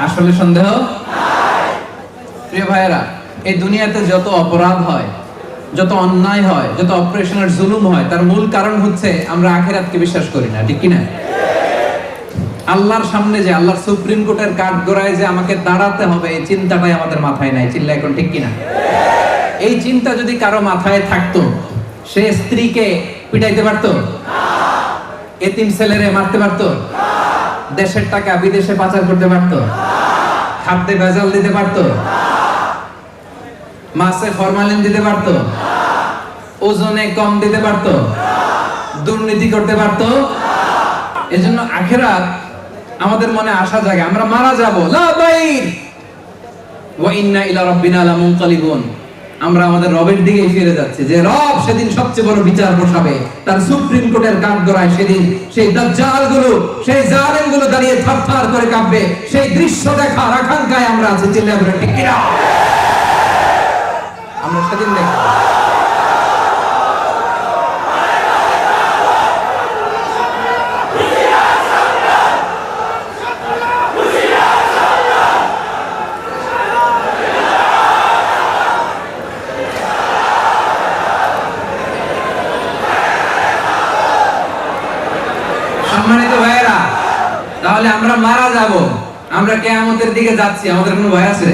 আসলে সন্দেহ। প্রিয় ভাইয়েরা, এই দুনিয়াতে যত অপরাধ হয়, যত অন্যায় হয়, যত অপারেশনের জুলুম হয়, তার মূল কারণ হচ্ছে আমরা আখিরাতকে বিশ্বাস করি না, ঠিক কি না? আল্লাহর সামনে যে আল্লাহর সুপ্রিম কোর্টের কাঠগড়ায় যে আমাকে দাঁড়াতে হবে, এই চিন্তাটাই আমাদের মাথায় নাই। চিল্লা এখন ঠিক কিনা? এই চিন্তা যদি কারো মাথায় থাকতো, সে স্ত্রীকে পিটাইতে পারতো? এতিম ছেলেরে মারতে পারতো? দেশের টাকা বিদেশে পাচার করতে পারতো? খাদ্যে ভেজাল দিতে পারতো? মাছে ফরমালিন দিতে পারতো? ওজনে কম দিতে পারতো? দুর্নীতি করতে পারতো? এজন্য আখিরাত আমাদের মনে আশা জাগে, আমরা মারা যাব, লা বাইর ওয়া ইন্না ইলা রাব্বিনা লামুনকালিবুন, আমরা আমাদের রবের দিকেই ফিরে যাচ্ছি, যে রব সেদিন সবচেয়ে বড় বিচার বসাবে তার সুপ্রিম কোর্টের কাঠগড়ায়। সেদিন সেই দাজ্জালগুলো, সেই জালেমগুলো দাঁড়িয়ে থরথর করে কাঁপবে, সেই দৃশ্য দেখার আকাঙ্ক্ষায় আমরা আছি। চিল্লায়ে বলেন ঠিক কিনা? আমরা সেদিন দেখব। সম্মানিত ভাইয়েরা, তাহলে আমরা মারা যাব, আমরা কিয়ামতের দিকে যাচ্ছি, আমাদের কোনো ভয় আছে?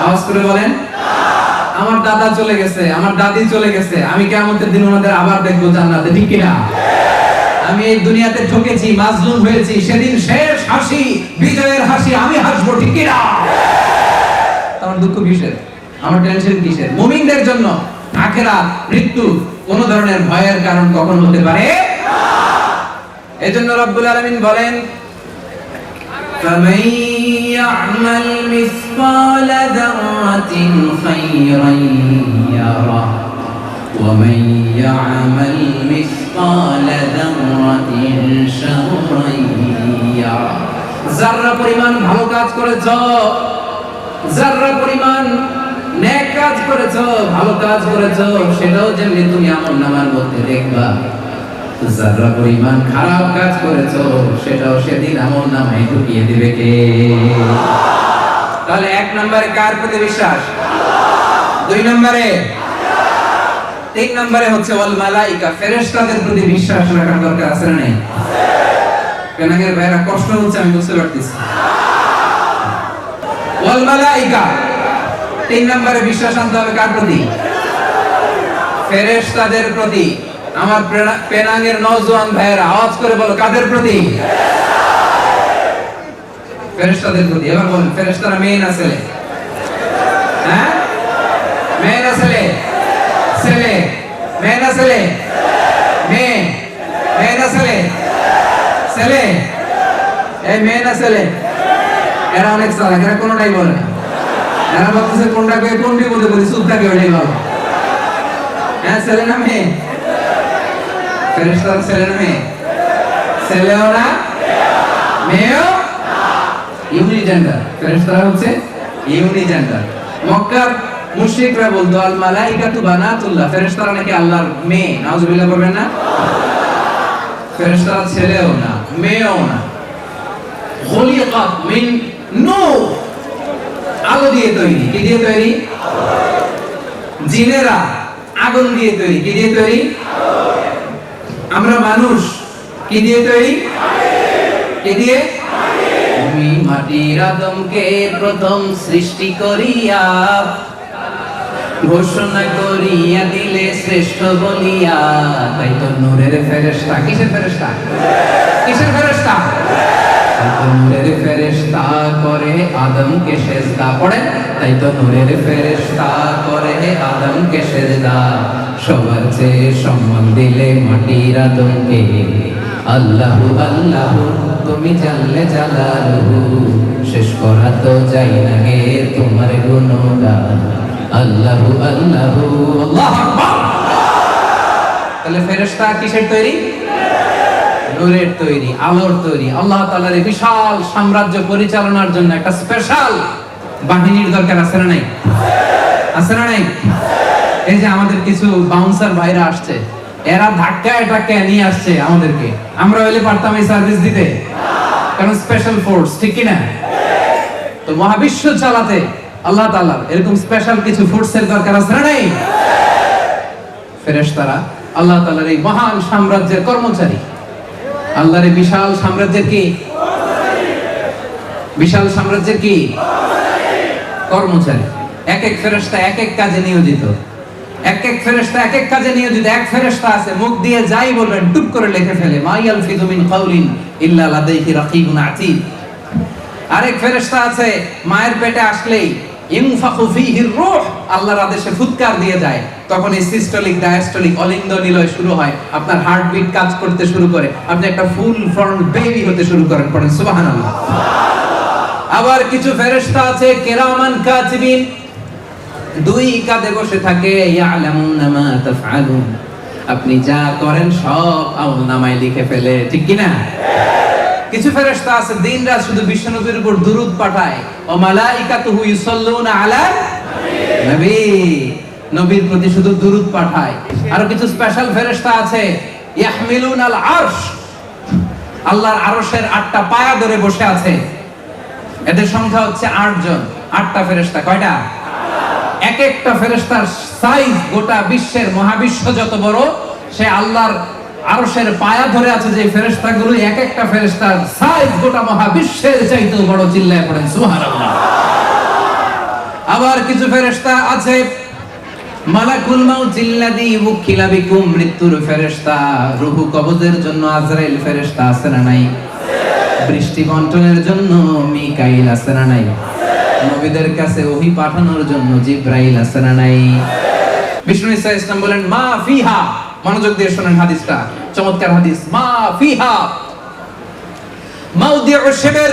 আওয়াজ করে বলেন। আমার দাদা চলে গেছে, আমার দাদি চলে গেছে, আমি কিয়ামতের দিন ওনাদের আবার দেখবো জান্নাতে, ঠিক কি না? আমি এই দুনিয়াতে ঠকেছি, মাজলুম হয়েছি, সেদিন শেষ হাসি, বিজয়ের হাসি আমি হাসবো, ঠিক কি না? আমার দুঃখ কিসের? আমার টেনশন কিসের? মুমিনদের জন্য আখিরাত, মৃত্যু কোন ধরনের ভয়ের কারণ কখন হতে পারে না। এজন্য রব্বুল আলামিন বলেন, فَمَن يَعْمَلْ مِثْقَالَ ذَرَّةٍ خَيْرًا يَرَهُ وَمَن يَعْمَلْ مِثْقَالَ ذَرَّةٍ شَرًّا يَرَهُ। যাররা পরিমাণ ভালো কাজ করেছো, যাররা পরিমাণ নেক কাজ করেছো, ভালো কাজ করেছো, সেটাও যেমনি তুমি আমলনামার মধ্যে দেখবা। যারা পরিমাণ খারাপ কাজ করেছো, সেটাও সেদিন আমলনামায় ঢুকিয়ে দিবে কে? তাহলে এক নম্বরে কার প্রতি বিশ্বাস? দুই নম্বরে, তিন নম্বরে হচ্ছে ওয়াল মালাইকা, ফেরেশতাদের প্রতি বিশ্বাস রাখার দরকার আছে না নেই? পেনাঙ্গের ভাইরা কষ্ট হচ্ছে, আমি বুঝতে পারতেছি। ওয়াল মালাইকা, তিন নম্বরে বিশ্বাস আনতে হবে কার প্রতি? ফেরেশতাদের প্রতি। আমার পেনাঙ্গের নওজোয়ান ভাইয়েরা আওয়াজ করে বলো, কাদের প্রতি? ফেরেশতাদের প্রতি। এবার বলুন, ফেরেশতারা মেয়ে না ছেলে? হ্যাঁ, মেয়ে না ছেলে? ছেলে। মেয়ে না ছেলে? মেয়ে। মেয়ে না ছেলে? ছেলে। এই মেয়ে না ছেলে? এরা অনেক চালাক, এরা কোনটাই বলে না। এরা বলতেছে কোনটাকে কোন বিপদে বলি, চুপ থাকে ওইটাই ভালো। হ্যাঁ, ছেলে না মেয়ে? ফেরেশতারা ছেলে না মেয়ে? ছেলেও না মেয়েও না, ইউনিজেন্ডার। ফেরেশতারা হচ্ছে ইউনিজেন্ডার। মক্কার মুশরিকরা বলতো আল মালাইকাতু বানাতুল্লাহ, ফেরেশতারা নাকি আল্লাহর মেয়ে। নাউজুবিল্লাহ বলবেন না? ফেরেশতারা ছেলেও না মেয়েও না। খুলিকাত মিন নূর, আলো দিয়ে তৈরি। কি দিয়ে তৈরি? জিনেরা আগুন দিয়ে তৈরি। কি দিয়ে তৈরি? আমরা মানুষ কি দিয়ে তৈরি? কি দিয়ে? তুমি মাটির আদমকে প্রথম সৃষ্টি করিয়া ঘোষণা করিয়া দিলে শ্রেষ্ঠ বলিয়া। তাই তো নূরের ফেরেশতা। কিসের ফেরেশতা? কিসের ফেরেশতা? নূরের ফেরেশতা করে আদমকে সেজদা। পড়েন, তাই তো নূরের ফেরেশতা করে আদমকে সেজদা। সবার চেয়ে সম্মান দিলে মাটির আদমকে। আল্লাহু আল্লাহু তুমি জানলে জালালুহু, শেষ করা তো যাই না গে তোমার গুণগান। আল্লাহু আল্লাহু আল্লাহু আকবার। তাহলে ফেরেশতা কিসের তৈরি? নূরের তৈরি, আলোর তৈরি। আল্লাহ তাআলার এই বিশাল সাম্রাজ্য পরিচালনার জন্য একটা স্পেশাল বাহিনীর দরকার আছে না নাই? আছে না নাই? এই যে আমাদের কিছু বাউন্সার ভাইরা আসছে, এরা ধাক্কায় ধাক্কায় নিয়ে আসছে আমাদেরকে। আমরা হইলে পারতাম এই সার্ভিস দিতে? কারণ স্পেশাল ফোর্স, ঠিক কি না? তো মহাবিশ্ব চালাতে আল্লাহ তাআলার এরকম স্পেশাল কিছু ফোর্সের দরকার আছে না নাই? ফেরেশতারা আল্লাহ তাআলার এই মহান সাম্রাজ্যের কর্মচারী। আল্লাহর এই বিশাল সাম্রাজ্যের কি? বিশাল সাম্রাজ্যের কি? কর্মচারী। এক এক ফেরেশতা এক এক কাজে নিয়োজিত। এক এক ফেরেশতা এক এক কাজে নিয়োজিত। এক ফেরেশতা আছে মুখ দিয়ে যাই বলবেন টুপ করে লিখে ফেলে, মা ইয়ালফিযু মিন কাউলিন ইল্লা লাদাইহি রাকীবুন আতীদ। আরেক ফেরেশতা আছে মায়ের পেটে আসলেই ইনফাখু ফীহির রূহ, আল্লাহর আদেশে ফুৎকার দিয়ে যায়। তখন এই সিস্টোলিক ডায়াস্টোলিক অলিন্দ নিলয় শুরু হয়, আপনার হার্টবিট কাজ করতে শুরু করে, আপনি একটা ফুল ফর্ম বেবি হতে শুরু করেন। পড়েন সুবহানাল্লাহ। আবার কিছু ফেরেশতা আছে কিরামান কাতিবিন, দুই কাঁধে বসে থাকে, ইয়ালামুনা মা তাফআলুন, আপনি যা করেন সব আমলনামায় লিখে ফেলে, ঠিক কি না? কিছু ফেরেশতা আছে দিনরাত শুধু বিশ্বনবীর উপর দুরূদ পাঠায়, ও মালাইকাতুহু ইউসাল্লুনা আলা নবী, নবীর প্রতি শুধু দুরূদ পাঠায়। আর কিছু স্পেশাল ফেরেশতা আছে ইয়াহমিলুনাল আরশ, আল্লাহর আরশের 8টা পায়া ধরে বসে আছে। এদের সংখ্যা হচ্ছে 8 জন। 8টা ফেরেশতা। কয়টা? এক একটা ফেরেশতার সাইজ গোটা বিশ্বের মহাবিশ্ব যত বড়, সে আল্লাহর আরশের পায়া ধরে আছে যে ফেরেশতাগুলো, এক একটা ফেরেশতার সাইজ গোটা মহাবিশ্বের চাইতেও বড়। চিল্লায় পড়েন সুবহানাল্লাহ। আবার কিছু ফেরেশতা আছে মালাকুল মাউত জিল্লাযী ওয়াকিলা বিকুম, মৃত্যুর ফেরেশতা, রূহ কবজের জন্য আজরাইল ফেরেশতা আছে না নাই? বৃষ্টি বন্টনের জন্য মিকাইল আছে না নাই? নবীদের কাছে ওহী পাঠানোর জন্য জিবরাইল আছে না নাই? বিষ্ণু ঈসা ইসলাম বলেন মা ফিহা, মনোযোগ দিয়ে শুনেন হাদিসটা, চমৎকার হাদিস। মা ফিহা মাউদিউ শিবর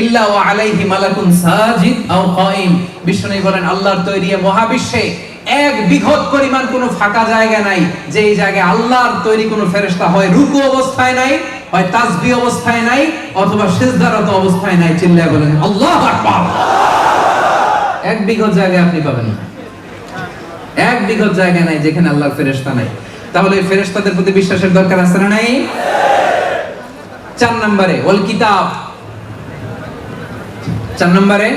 ইল্লা ওয়া আলাইহি মালাকুন সাজিদ আও কাইম। বিষ্ণু বলেন আল্লাহর তৈরি মহাবিশ্বে এক বিঘত পরিমাণ কোনো ফাঁকা জায়গা নাই যে এই জায়গায় আল্লাহর তৈরি কোনো ফেরেশতা হয় রুকু অবস্থায় নাই, হয় তাসবিহ অবস্থায় নাই, অথবা সিজদারত অবস্থায় নাই। চিল্লায় বলেন আল্লাহু আকবার। এক বিঘত জায়গা আপনি পাবেন না, এক বিঘত জায়গা নাই যেখানে আল্লাহর ফেরেশতা নাই। তাহলে এই ফেরেশতাদের প্রতি বিশ্বাসের দরকার আছে না নাই? 4 নম্বরে ওয়াল কিতাব, 4 নম্বরে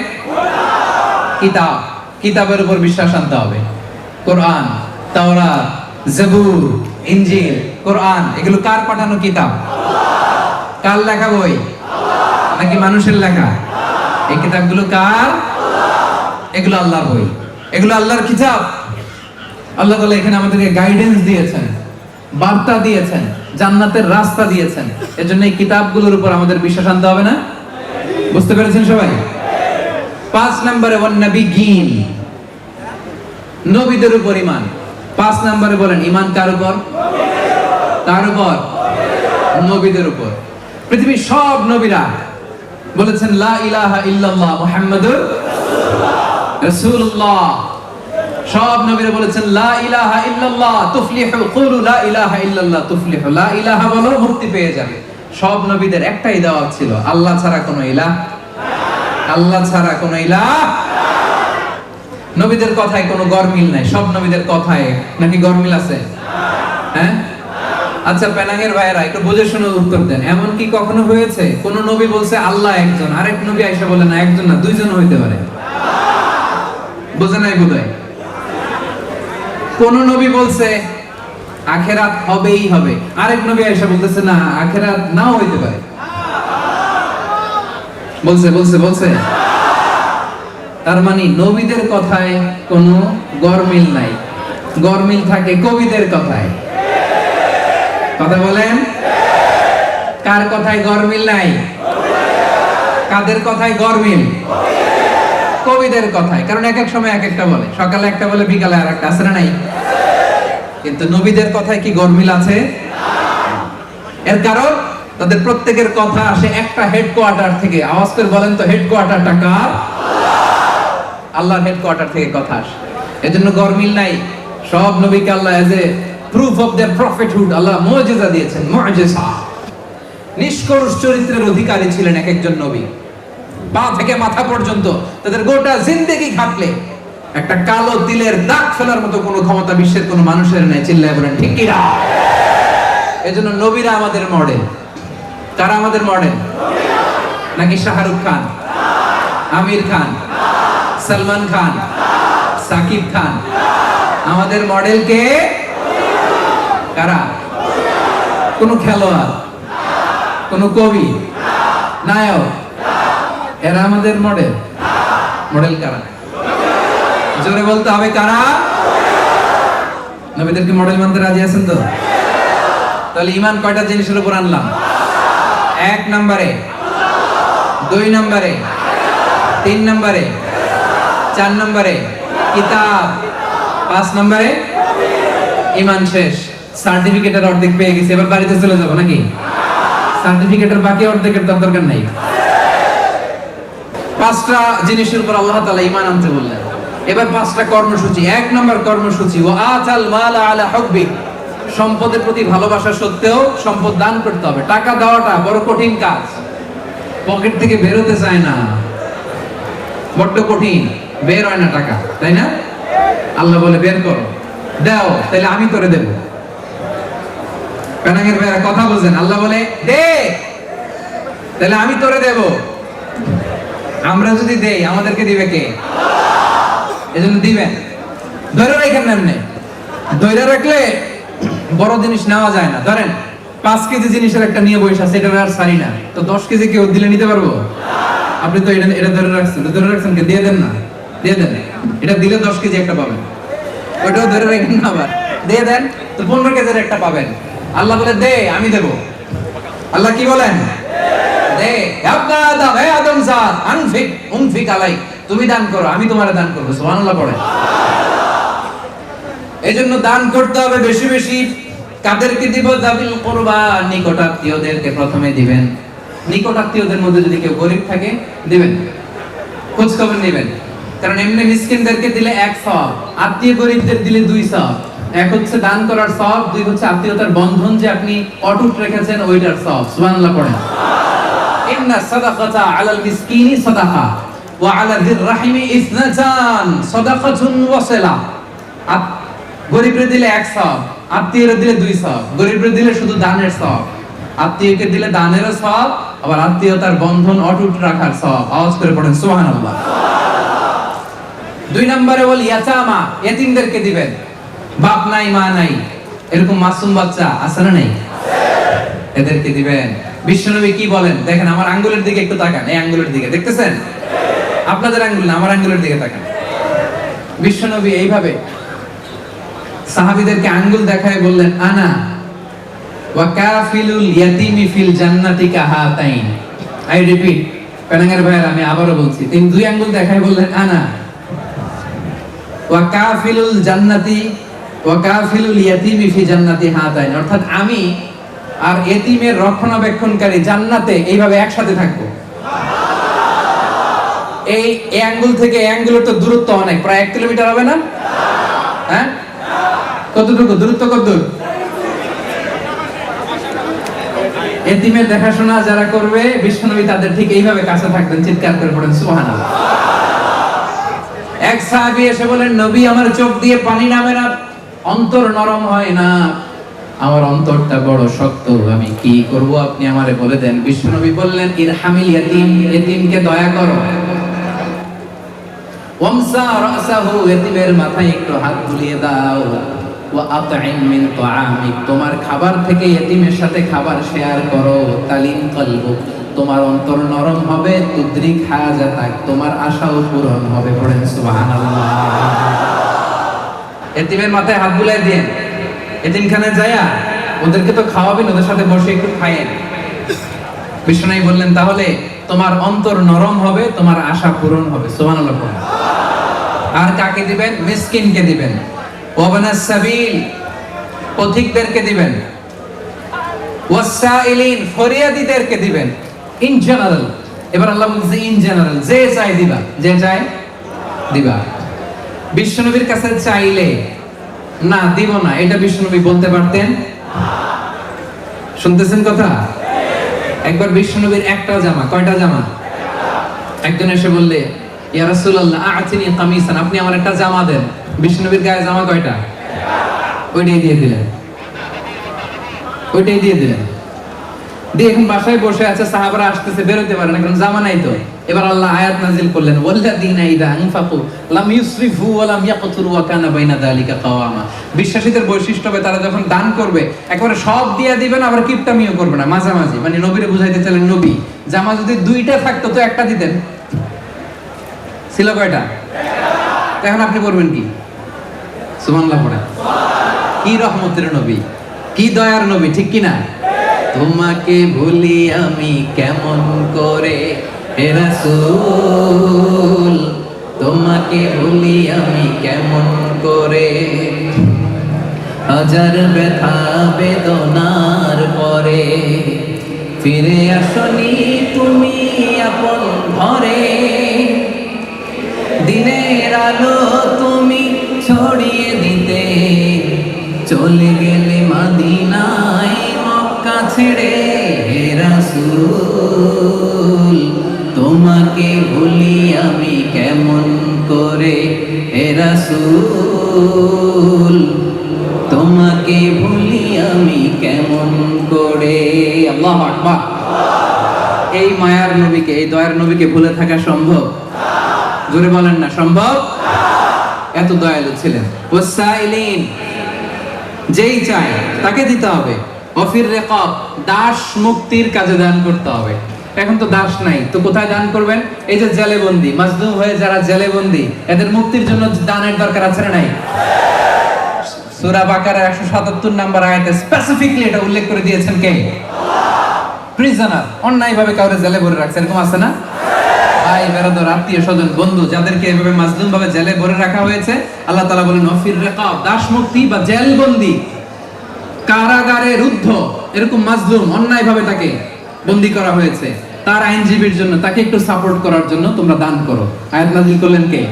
কিতাব, কিতাবের উপর বিশ্বাস আনতে হবে। কোরআন, তাওরাত, জাবুর, ইনজিল, কোরআন এগুলো কার পাঠানো কিতাব? কার লেখা বই? নাকি মানুষের লেখা? এই কিতাবগুলো কার? এগুলো আল্লাহর বই, এগুলো আল্লাহর কিতাব। আল্লাহ তাআলা এখানে আমাদেরকে গাইডেন্স দিয়েছেন, বার্তা দিয়েছেন, জান্নাতের রাস্তা দিয়েছেন। এজন্য এই কিতাবগুলোর উপর আমাদের বিশ্বাস আনতে হবে না? বুঝতে পেরেছেন সবাই? 5 নম্বরে ওয়ান নবিয়্যিন, নবীদের উপর ঈমান। 5 নম্বরে বলেন ঈমান কার উপর? কার উপর? নবীদের উপর। পৃথিবীর সব নবীরা বলেছেন লা ইলাহা ইল্লাল্লাহ মুহাম্মাদুর রাসূলুল্লাহ। সব নবীরা বলেছেন লা ইলাহা ইল্লাল্লাহ তুফলিহু, কুলু লা ইলাহা ইল্লাল্লাহ তুফলিহু, লা ইলাহা বলো মুক্তি পেয়ে যাবে। সব নবীদের একটাই দাওয়াত ছিল, আল্লাহ ছাড়া কোনো ইলাহ, আল্লাহ ছাড়া কোনো ইলাহ। নবীদের কথায় কোনো গরমিল নাই, সব নবীদের কথায় নাকি গরমিল আছে? হ্যাঁ? আচ্ছা পেনাঙ্গের ভাইয়েরা একটু বুঝে শুনে উত্তর দেন। এমন কি কখনো হয়েছে কোন নবী বলছে আল্লাহ একজন, আরেক নবী আয়েশা বলে না একজন না দুইজন হইতে পারে? বুঝে নাই বোধহয়। কোন নবী বলছে আখিরাত হবেই হবে, আরেক নবী আয়েশা বলতেছে না আখিরাত নাও হইতে পারে। বলছে বলছে বলছে। তার মানে নবীদের কথায় কোনো গরমিল নাই, গরমিল থাকে কবিদের কথায়। কথা বলেন, কার কথায় গরমিল নাই? কাদের কথায় গরমিল? কবিদের কথায়। কারণ এক এক সময় এক একটা বলে, সকালে একটা বলে বিকালে আর একটা, আছে না নাই? কিন্তু নবীদের কথায় কি গরমিল আছে? এর কারণ তাদের প্রত্যেকের কথা আসে একটা হেডকোয়ার্টার থেকে। আওয়াজ করে বলেন তো হেডকোয়ার্টারটা কার? আল্লাহর হেডকোয়ার্টার থেকে কথা আসে। এজন্য গরমিল নাই। সব নবীকে Allah as a proof of their prophethood Allah মুজিজা দিয়েছেন, মুজিজা। নিষ্কর্ষ চরিত্রের অধিকারী ছিলেন এক একজন নবী। পা থেকে মাথা পর্যন্ত তাদের গোটা জিন্দেগি ঘাটলে একটা কালো তিলের দাগ ফেলার মতো কোনো ক্ষমতা বিশ্বের কোনো মানুষের নেই। চিল্লায় বলেন ঠিক কি না? এজন্য নবীরা আমাদের মডেল। কারা আমাদের মডেল? নাকি শাহরুখ খান, আমির খান, সালমান খান, সাকিব খান? আমাদের মডেল কে? কারা? কোন খেলোয়াড়, কোন কবি, নায়ক? এরা আমাদের মডেল? মডেল কারা? জোরে বলতে হবে কারা? নবীদেরকে মডেল মানতে রাজি আছেন তো? তাহলে ঈমান কয়টা জিনিসের উপর আনলাম? 1 নম্বরে, 2 নম্বরে, 3 নম্বরে, 4 নম্বরে কিতাব, 5 নম্বরে ঈমান। শেষ। সার্টিফিকেটের অর্ধেক পেয়ে গেছি, এবার বাড়িতে চলে যাব নাকি? সার্টিফিকেটের বাকি অর্ধেকের দরকার নাই। 5টা জিনিসের উপর আল্লাহ তাআলা ঈমান আনতে বললেন। এবার 5টা কর্মসূচি। 1 নম্বর কর্মসূচি ওয়া আতাল মালা আলা হুব্বি, সম্পদের প্রতি ভালোবাসা সত্ত্বেও সম্পদ দান করতে হবে। টাকা দেওয়াটা বড় কঠিন কাজ, পকেট থেকে বের হতে চায় না, বড্ড কঠিন, বের হয় না টাকা, তাই না? আল্লাহ বলে বের করো, দাও, তাহলে আমি তোরে দেব। পেনাঙ্গের ভাইরা কথা বলছেন, আল্লাহ বলে দে, তাহলে আমি তোরে দেব। আমরা যদি দেই আমাদেরকে দিবে কে? এজন্য দিবেন। ধরে রাখেন এমনি, ধরে রাখলে বড় জিনিস নেওয়া যায় না। ধরেন 5 কেজি জিনিসের একটা নিয়ে বসে আছে, এটা আর সারি না, তো 10 কেজি কেউ দিলে নিতে পারবো? আপনি তো এটা ধরে রাখছেন কে? দিয়ে দেন না, দিয়ে দেন। এটা দিলে 10 কেজি একটা পাবেন, ওইটাও ধরে রাখেন না, আবার দিয়ে দেন তো 15 কেজির একটা পাবেন। আল্লাহ বলে দে, আমি দেব। আল্লাহ কি বলেন? দে। আব্বা আদম, হে আদম জাত, আনফিক উনফিক আলাই, তুমি দান করো, আমি তোমারে দান করব। সুবহানাল্লাহ পড়ে। এজন্য দান করতে হবে বেশি বেশি। কাদেরকে দিব? যাবিল কুরবা, নিকট আত্মীয়দেরকে প্রথমে দিবেন। নিকট আত্মীয়দের মধ্যে যদি কেউ গরিব থাকে দিবেন, খোঁজ খবর নেবেন। কারণ এমনি মিসকিনদেরকে দিলে 1 সওয়াব, আত্মীয় গরিবদের দিলে 2 সওয়াব। এক হচ্ছে দান করার সওয়াব, 2 হচ্ছে আত্মীয়তার বন্ধন যে আপনি অটুট রেখেছেন ওইটার সওয়াব। সুবহানাল্লাহ পড়েন। ইন্না সাদাকাতা আলাল মিসকিনি সাদাকা ওয়া আলা যির রাহিমি ইসনাতান সাদাকাতুন ওয়া সিলা। গরিবরে দিলে 1 সওয়াব, আত্মীয়রে দিলে 2 সওয়াব। গরিবরে দিলে শুধু দানের সওয়াব, আত্মীয়কে দিলে দানেরও সওয়াব, আবার আত্মীয়তার বন্ধন অটুট রাখার সওয়াব। আওয়াজ করে পড়েন সুবহানাল্লাহ। 2 নম্বরে বল ইয়াতামা, এতিমদেরকে দিবেন। বাপ নাই মা নাই এরকম মাসুম বাচ্চা আছে না নাই? এদেরকে দিবেন। বিশ্বনবী কি বলেন দেখেন, আমার আঙ্গুলের দিকে একটু তাকান, এই আঙ্গুলের দিকে দেখতেছেন? আপনাদের আঙ্গুল না, আমার আঙ্গুলের দিকে তাকান। বিশ্বনবী এইভাবে সাহাবীদেরকে আঙ্গুল দেখায় বললেন, আনা ওয়া কাফিলুল ইয়াতিমি ফিল জান্নাতি কাহাতাইন। আই রিপিট, পেনাঙ্গের ভাইয়ের আমি আবারও বলছি, তিনি 2 আঙ্গুল দেখায় বললেন আনা ওয়া কাফিলুল জান্নাতি ওয়া কাফিলুল ইয়াতিমি ফি জান্নাতি হাতাইন, অর্থাৎ আমি আর এতিমের রক্ষণাবেক্ষণকারী জান্নাতে এইভাবে একসাথে থাকবো। এই আঙ্গুল থেকে এই আঙ্গুলের তো দূরত্ব অনেক, প্রায় 1 কিলোমিটার হবে না? হ্যাঁ, কতটুকু দূরত্ব? কতদূর? এতিমের দেখাশোনা যারা করবে বিশ্বনবী তাদের ঠিক এইভাবে কাছে থাকবেন। চিৎকার করে পড়েন সুবহানাল্লাহ। এক সাহাবী এসে বলেন, নবী আমার চোখ দিয়ে পানি নামে না, অন্তর নরম হয় না, আমার অন্তরটা বড় শক্ত, আমি কি করব আপনি আমারে বলে দেন। বিশ্বনবী বললেন, ইরহামিল ইয়াতিম, এতিমকে দয়া করো। ওয়ামসা রাসাহু, এতিমের মাথায় একটু হাত বুলিয়ে দাও। ওয়া আত'ইম মিন তাআমিক, তোমার খাবার থেকে এতিমের সাথে খাবার শেয়ার করো। তালিন কলবু, তোমার অন্তর নরম হবে। তুদরিক হাজাতাক, তোমার আশাও পূরণ হবে। পড়েন সুবহানাল্লাহ। এতিমের মাথায় হাত বুলিয়ে দেন, এতিমখানায় যায়া ওদেরকে তো খাওয়াবেন, ওদের সাথে বসে একটু খায়েন। বিশ্বনবী বললেন, তাহলে তোমার অন্তর নরম হবে, তোমার আশা পূরণ হবে। সুবহানাল্লাহ। আর কাকে দিবেন? মিসকিনকে দিবেন। ওয়াবনাস সাবিল, পথিকদেরকে দিবেন। ওয়াসাইলিন, ফরিয়াদীদেরকে দিবেন। ইন জেনারেল, এবার আল্লাহ বলছে ইন জেনারেল, যে চাই দিবা, যে চাই দিবা। বিশ্বনবীর কাছে চাইলে না দিব না, এটা বিশ্বনবী বলতে পারতেন? শুনতেছেন কথা? একবার বিশ্বনবীর একটা জামা, কয়টা জামা? একজন এসে বললে, ইয়া রাসূলুল্লাহ আ'তিনি কামিসান, আপনি আমার একটা জামা দেন। বিশ্বনবীর গায়ে জামা কয়টা? ওইটাই দিয়ে দিলেন, ওইটাই দিয়ে দিলেন। দিয়ে এখন বাসায় বসে আছে, সাহাবারা আসতেছে, বেরোতে পারে না, কারণ জামা নাই তো। এবার আল্লাহ আয়াত নাযিল করলেন, ওয়াল্লাযীনা ইযা আনফাকু লাম ইউসরিফু ওয়া লাম ইয়াকতুরু ওয়া কানা বাইনা যালিকা কাওয়ামা। বিশ্বাসীদের বৈশিষ্ট্য হবে, তারা যখন দান করবে একেবারে সব দিয়ে দিবেন, আবার কিপটামিও করবে না, মাঝামাঝি। মানে নবীরে বুঝাইতে চাইলেন, নবী জামা যদি 2টা থাকতো তো একটা দিতেন। ছিল কয়টা? এখন আপনি করবেন কি? সুবহানাল্লাহ পড়েন। কি রহমতের নবী, কি দয়ার নবী, ঠিক কি না? তোমাকে ভুলি আমি কেমন করে হে রাসূল, তোমাকে ভুলি আমি কেমন করে, হাজার ব্যথা বেদনার পরে ফিরে আসনি তুমি আপন ঘরে, দিনের আলো তুমি ছড়িয়ে দিতে, চলে গেলে মদিনায় মক্কা ছেড়ে হে রাসূল, তোমাকে ভুলি আমি কেমন করে হে রাসূল, তোমাকে ভুলি আমি কেমন করে। আল্লাহু আকবার। এই মায়ার নবীকে, এই দয়ার নবীকে ভুলে থাকা সম্ভব? জোরে বলেন না, সম্ভব? এত দয়ালু ছিলেন। ওয়াসাইলিন, যেই চায় তাকে দিতে হবে। ওয়াফির রিকাব, দাস মুক্তির কাজে দান করতে হবে। এখন তো দাস নাই, তো কোথায় দান করবেন? এই যে জেলে বন্দী, মাজলুম হয়ে যারা জেলে বন্দী, এদের মুক্তির জন্য দানের দরকার আছে না নাই? সূরা বাকারা 177 নম্বর আয়াতে স্পেসিফিকলি এটা উল্লেখ করে দিয়েছেন কে? প্রিজনার, অন্যায়ভাবে কাউরে জেলে ভরে রাখছে, এরকম আছে না? ভাই বেরাদর আত্মীয় স্বজন বন্ধু যাদেরকে এভাবে মাজলুম ভাবে জেলে ভরে রাখা হয়েছে, আল্লাহ তাআলা বলেন ওয়াফির রিকাব, দাস মুক্তি বা জেলবন্দি, কারাগারে রুদ্ধ এরকম মাজলুম অন্যায় ভাবে তাকে বন্দী করা হয়েছে, তার আইনজীবীর জন্য তাকে একটু সাপোর্ট করার জন্য তোমরা দান করো। আয়াত নাযিল করলেন কে?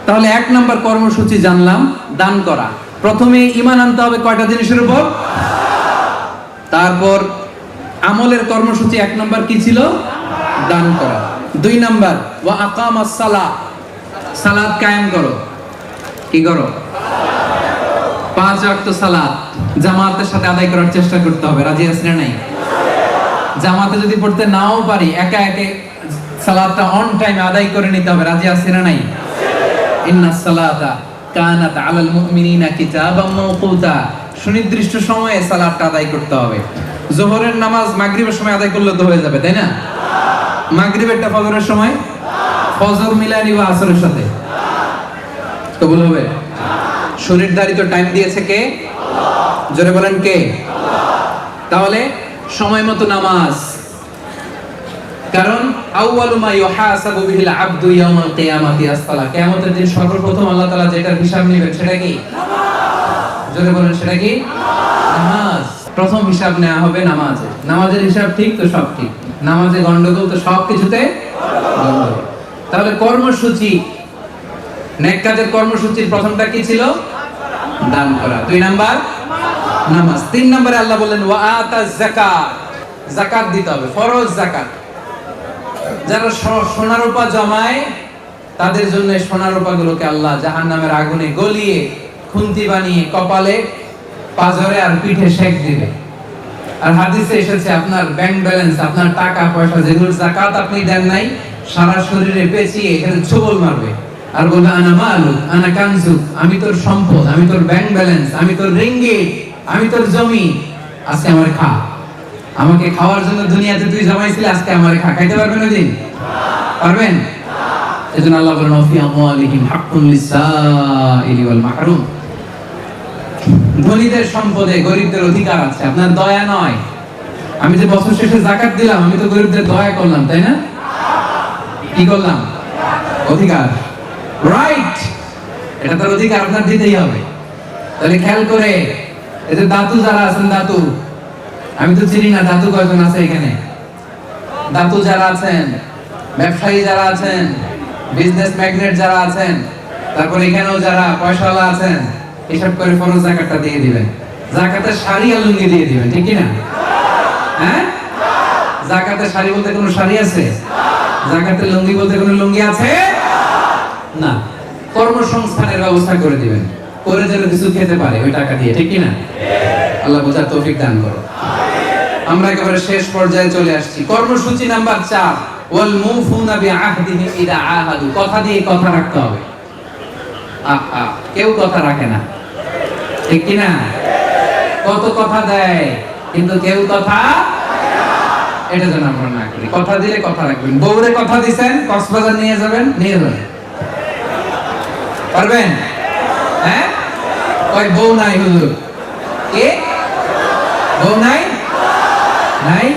তাহলে এক নাম্বার কর্মসূচি জানলাম, দান করা। প্রথমে ঈমান আনতে হবে কয়টা জিনিসের উপর? তারপর আমলের কর্মসূচি এক নাম্বার কি ছিল? দান করা। দুই নাম্বার ওয়া আকামাস সালাহ, সালাত কায়েম করো। কি করো? 5 ওয়াক্ত সালাত জামাতের সাথে আদায় করার চেষ্টা করতে হবে। রাজি আছেন না নাই? জামাতে যদি পড়তে নাও পারি, একা একা সালাতটা অন টাইমে আদায় করে নিতে হবে। রাজি আছেন না নাই? ইন্নাস সালাতা কানাত আলাল মুমিনিনা কিতাবাম মাওকুতা, সুনির্দিষ্ট সময়ে সালাতটা আদায় করতে হবে। যোহরের নামাজ মাগরিবের সময় আদায় করলে তো হয়ে যাবে, তাই না? মাগরিবেরটা ফজরের সময়, ফজর মিলাই নিবা আসরের সাথে, কবুল হবে? শরীর ধারিত টাইম দিয়েছে কে? জোরে বলেন কে? তাহলে সময় মতো নামাজ, কারণ আউয়ালু মা ইউহাসাবু বিহিল আবদু ইয়াউমাল কিয়ামাতি আসসালাহ, কিয়ামতের দিন সর্বপ্রথম আল্লাহ তাআলা যেটার হিসাব নেবেন সেটা কি? জোরে বলেন সেটা কি? নামাজ। প্রথম হিসাব নেওয়া হবে নামাজে। নামাজের হিসাব ঠিক তো সব ঠিক, নামাজে গন্ডগোল তো সব কিছুতে গন্ডগোল। তাহলে কর্মসূচি, নেক কাজের কর্মসূচির প্রথমটা কি ছিল? দান করা। 2 নাম্বার নামাজ। 3 নম্বরে আল্লাহ বললেন ওয়া আতাজ যাকাত, যাকাত দিতে হবে, ফরজ যাকাত। যারা সোনা রূপা জমায় তাদের জন্য সোনা রূপা গুলোকে আল্লাহ জাহান্নামের আগুনে গলিয়ে খুন্তি বানিয়ে কপালে, পাজরে আর পিঠে শেক দিবে। আর হাদিসে এসেছে আপনার ব্যাংক ব্যালেন্স, আপনার টাকা পয়সা যেগুলো যাকাত আপনি দেন নাই, সারা শরীরে পেঁচিয়ে এখানে ছোবল মারবে আর বলবে আনা মালুক আনা কানজুক, আমি তোর সম্পদ, আমি তোর ব্যাংক ব্যালেন্স, আমি তোর রিঙ্গিট, আমি তোর জমি, আজকে আমার খা। আমাকে খাওয়ার জন্য দুনিয়াতে তুই জমাইছিলি, আজকে আমারে খা। খাইতে পারবেন ওদিন? পারবেন? এজন্য আল্লাহ বলেন ওয়া ফি আমওয়ালিহিম হাক্কুন লিসাইলি ওয়াল মাহরুম, ধনীদের সম্পদে গরিবদের অধিকার আছে, আপনার দয়া নয়। আমি যে বছর শেষে যাকাত দিলাম, আমি তো গরিবদের দয়া করলাম, তাই না? কি করলাম? অধিকার, রাইট, এটা তার অধিকার, আপনার দিতেই হবে। তাহলে খেয়াল করে, এই যে দাতু যারা আছেন, দাতু, আমি তো চিনি না দাতু কয়জন আছে এখানে। দাতু যারা আছেন, ব্যবসায়ী যারা আছেন, বিজনেস ম্যাগনেট যারা আছেন, তারপর এখানেও যারা পয়সাওয়ালা আছেন, হিসাব করে ফরজ যাকাতটা দিয়ে দিবেন। যাকাতের শাড়ি আর লুঙ্গি দিয়ে দিবেন, ঠিক কি না? হ্যাঁ, যাকাতের শাড়ি বলতে কোনো শাড়ি আছে? যাকাতের লুঙ্গি বলতে কোনো লুঙ্গি আছে না। কর্মসংস্থানের ব্যবস্থা করে দিবেন, করে যেন কিছু খেতে পারে ওই টাকা দিয়ে, ঠিক কি না? আল্লাহ বোঝার তৌফিক দান করো। আমরা একেবারে শেষ পর্যায়ে চলে আসছি। কর্মসূচি নাম্বার 4, ওয়াল মুফুনা বিআহদিহিম ইদা আহাদু, কথা দিয়ে কথা রাখতে হবে। কেউ কথা রাখে না, ঠিক কি না? কত কথা দেয় কিন্তু কেউ কথা, এটা যেন আমরা না করি। কথা দিলে কথা রাখবেন। বউরে কথা দিবেন কক্সবাজার নিয়ে যাবেন, নিয়ে যাবেন, পারবেন? হ্যাঁ, ওই বউ নাই হুজুর, কে বউ নাই? নাই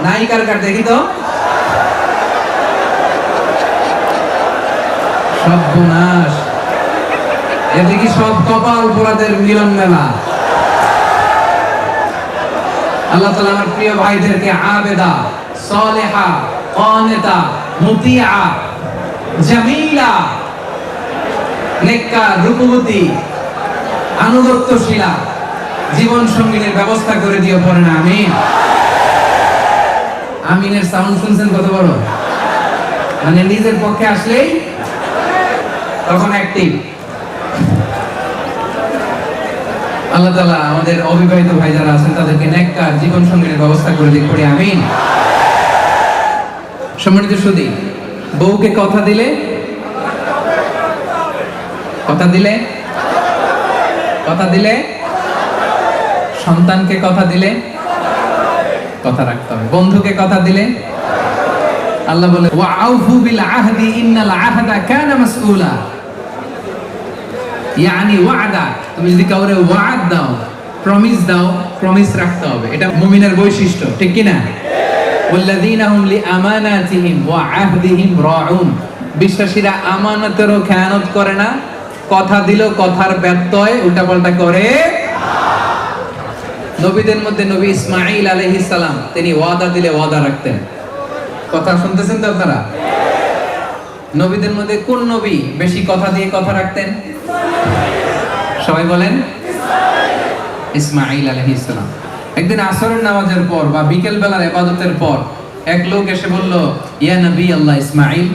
নাই কার কার দেখি তো। সর্বনাশ, এদিকে সব কপাল পোড়াদের মিলন মেলা। আল্লাহ তাআলা আমার প্রিয় ভাইদেরকে আবেদা, সালেহা, কানিতা, মুতিয়া, জামিলা, নেককার, রূপবতী, আনুগত্যশীলা জীবন সঙ্গিনীর ব্যবস্থা করে দিও, পড়ে না আমিন। আমিনের সাউন্ড শুনছেন কত বড়? মানে নিজের পক্ষে আসলেই তখন অ্যাক্টিভ। আল্লাহ তাআলা আমাদের অবিবাহিত ভাই যারা আছেন তাদেরকে নেককার জীবন সঙ্গিনীর ব্যবস্থা করে দিক, পড়ে আমিন। সম্মানিত সুধী, বউকে কথা দিলে, কথা দিলে, কথা দিলে, সন্তানকে কথা দিলে কথা রাখতে হবে। বন্ধুকে কথা দিলে, আল্লাহ বলে ওয়া আউফু বিল আহদি ইন্নাল আহদা কানা মাসউলা, ইয়ানি ওয়াদা। তুমি যদি কাউরে ওয়াদ দাও, প্রমিস দাও, প্রমিস রাখতে হবে। এটা মুমিনের বৈশিষ্ট্য, ঠিক কি না? ওয়াল্লাযীনা হুম লিআমানাতিহিম ওয়া আহদিহিম রাউন। বিশ্বাসীরা আমানতেরও খেয়ানত করে না, কথা দিল কথার ব্যত্যয় উল্টাপাল্টা করে। নবীদের মধ্যে নবী ইসমাঈল আলাইহিস সালাম, তিনি ওয়াদা দিলে ওয়াদা রাখতেন। কথা শুনতেছেন তো আপনারা? নবীদের মধ্যে কোন নবী বেশি কথা দিয়ে কথা রাখতেন? সবাই বলেন ইসমাঈল আলাইহিস সালাম। একদিন আসরের নামাজের পর বা বিকেল বেলার ইবাদতের পর এক লোক এসে বলল, ইয়া নবী আল্লাহ ইসমাঈল,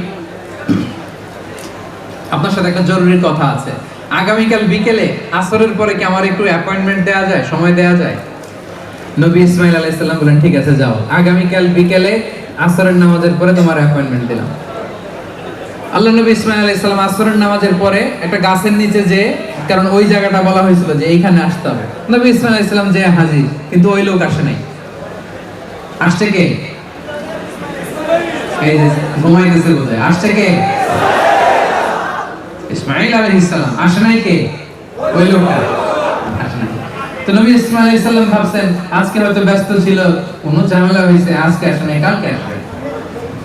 আপনার সাথে একটা জরুরি কথা আছে। আগামীকাল বিকেলে আসরের পরে কি আমার একটু অ্যাপয়েন্টমেন্ট দেওয়া যায়, সময় দেওয়া যায়? নবী ইসমাঈল আলাইহিস সালাম বলেন, ঠিক আছে যাও, আগামীকাল বিকেলে আসরের নামাজের পরে তোমার অ্যাপয়েন্টমেন্ট দিলাম। আল্লাহ নবী ইসমাঈল আলাইহিস সালাম আসরের নামাজের পরে একটা গাছের নিচে যে, কারণ ওই জায়গাটা বলা হয়েছিল যে এইখানে আসতে হবে, নবী ইসমাঈল আলাইহিস সালাম যে হাজির, কিন্তু ওই লোক আসে নাই। আসছে কে? এই যে ঘুমাই গেছে বোধহয়। আসছে কে? ইসমাঈল আলাইহিস সালাম। আসে নাই কে? ওই লোকটা আসে নাই। তো নবী ইসমাঈল আলাইহিস সালাম ভাবছেন আজকে হয়তো ব্যস্ত ছিল, কোনো ঝামেলা হয়েছে, আজকে আসে নাই, কালকে আসবে,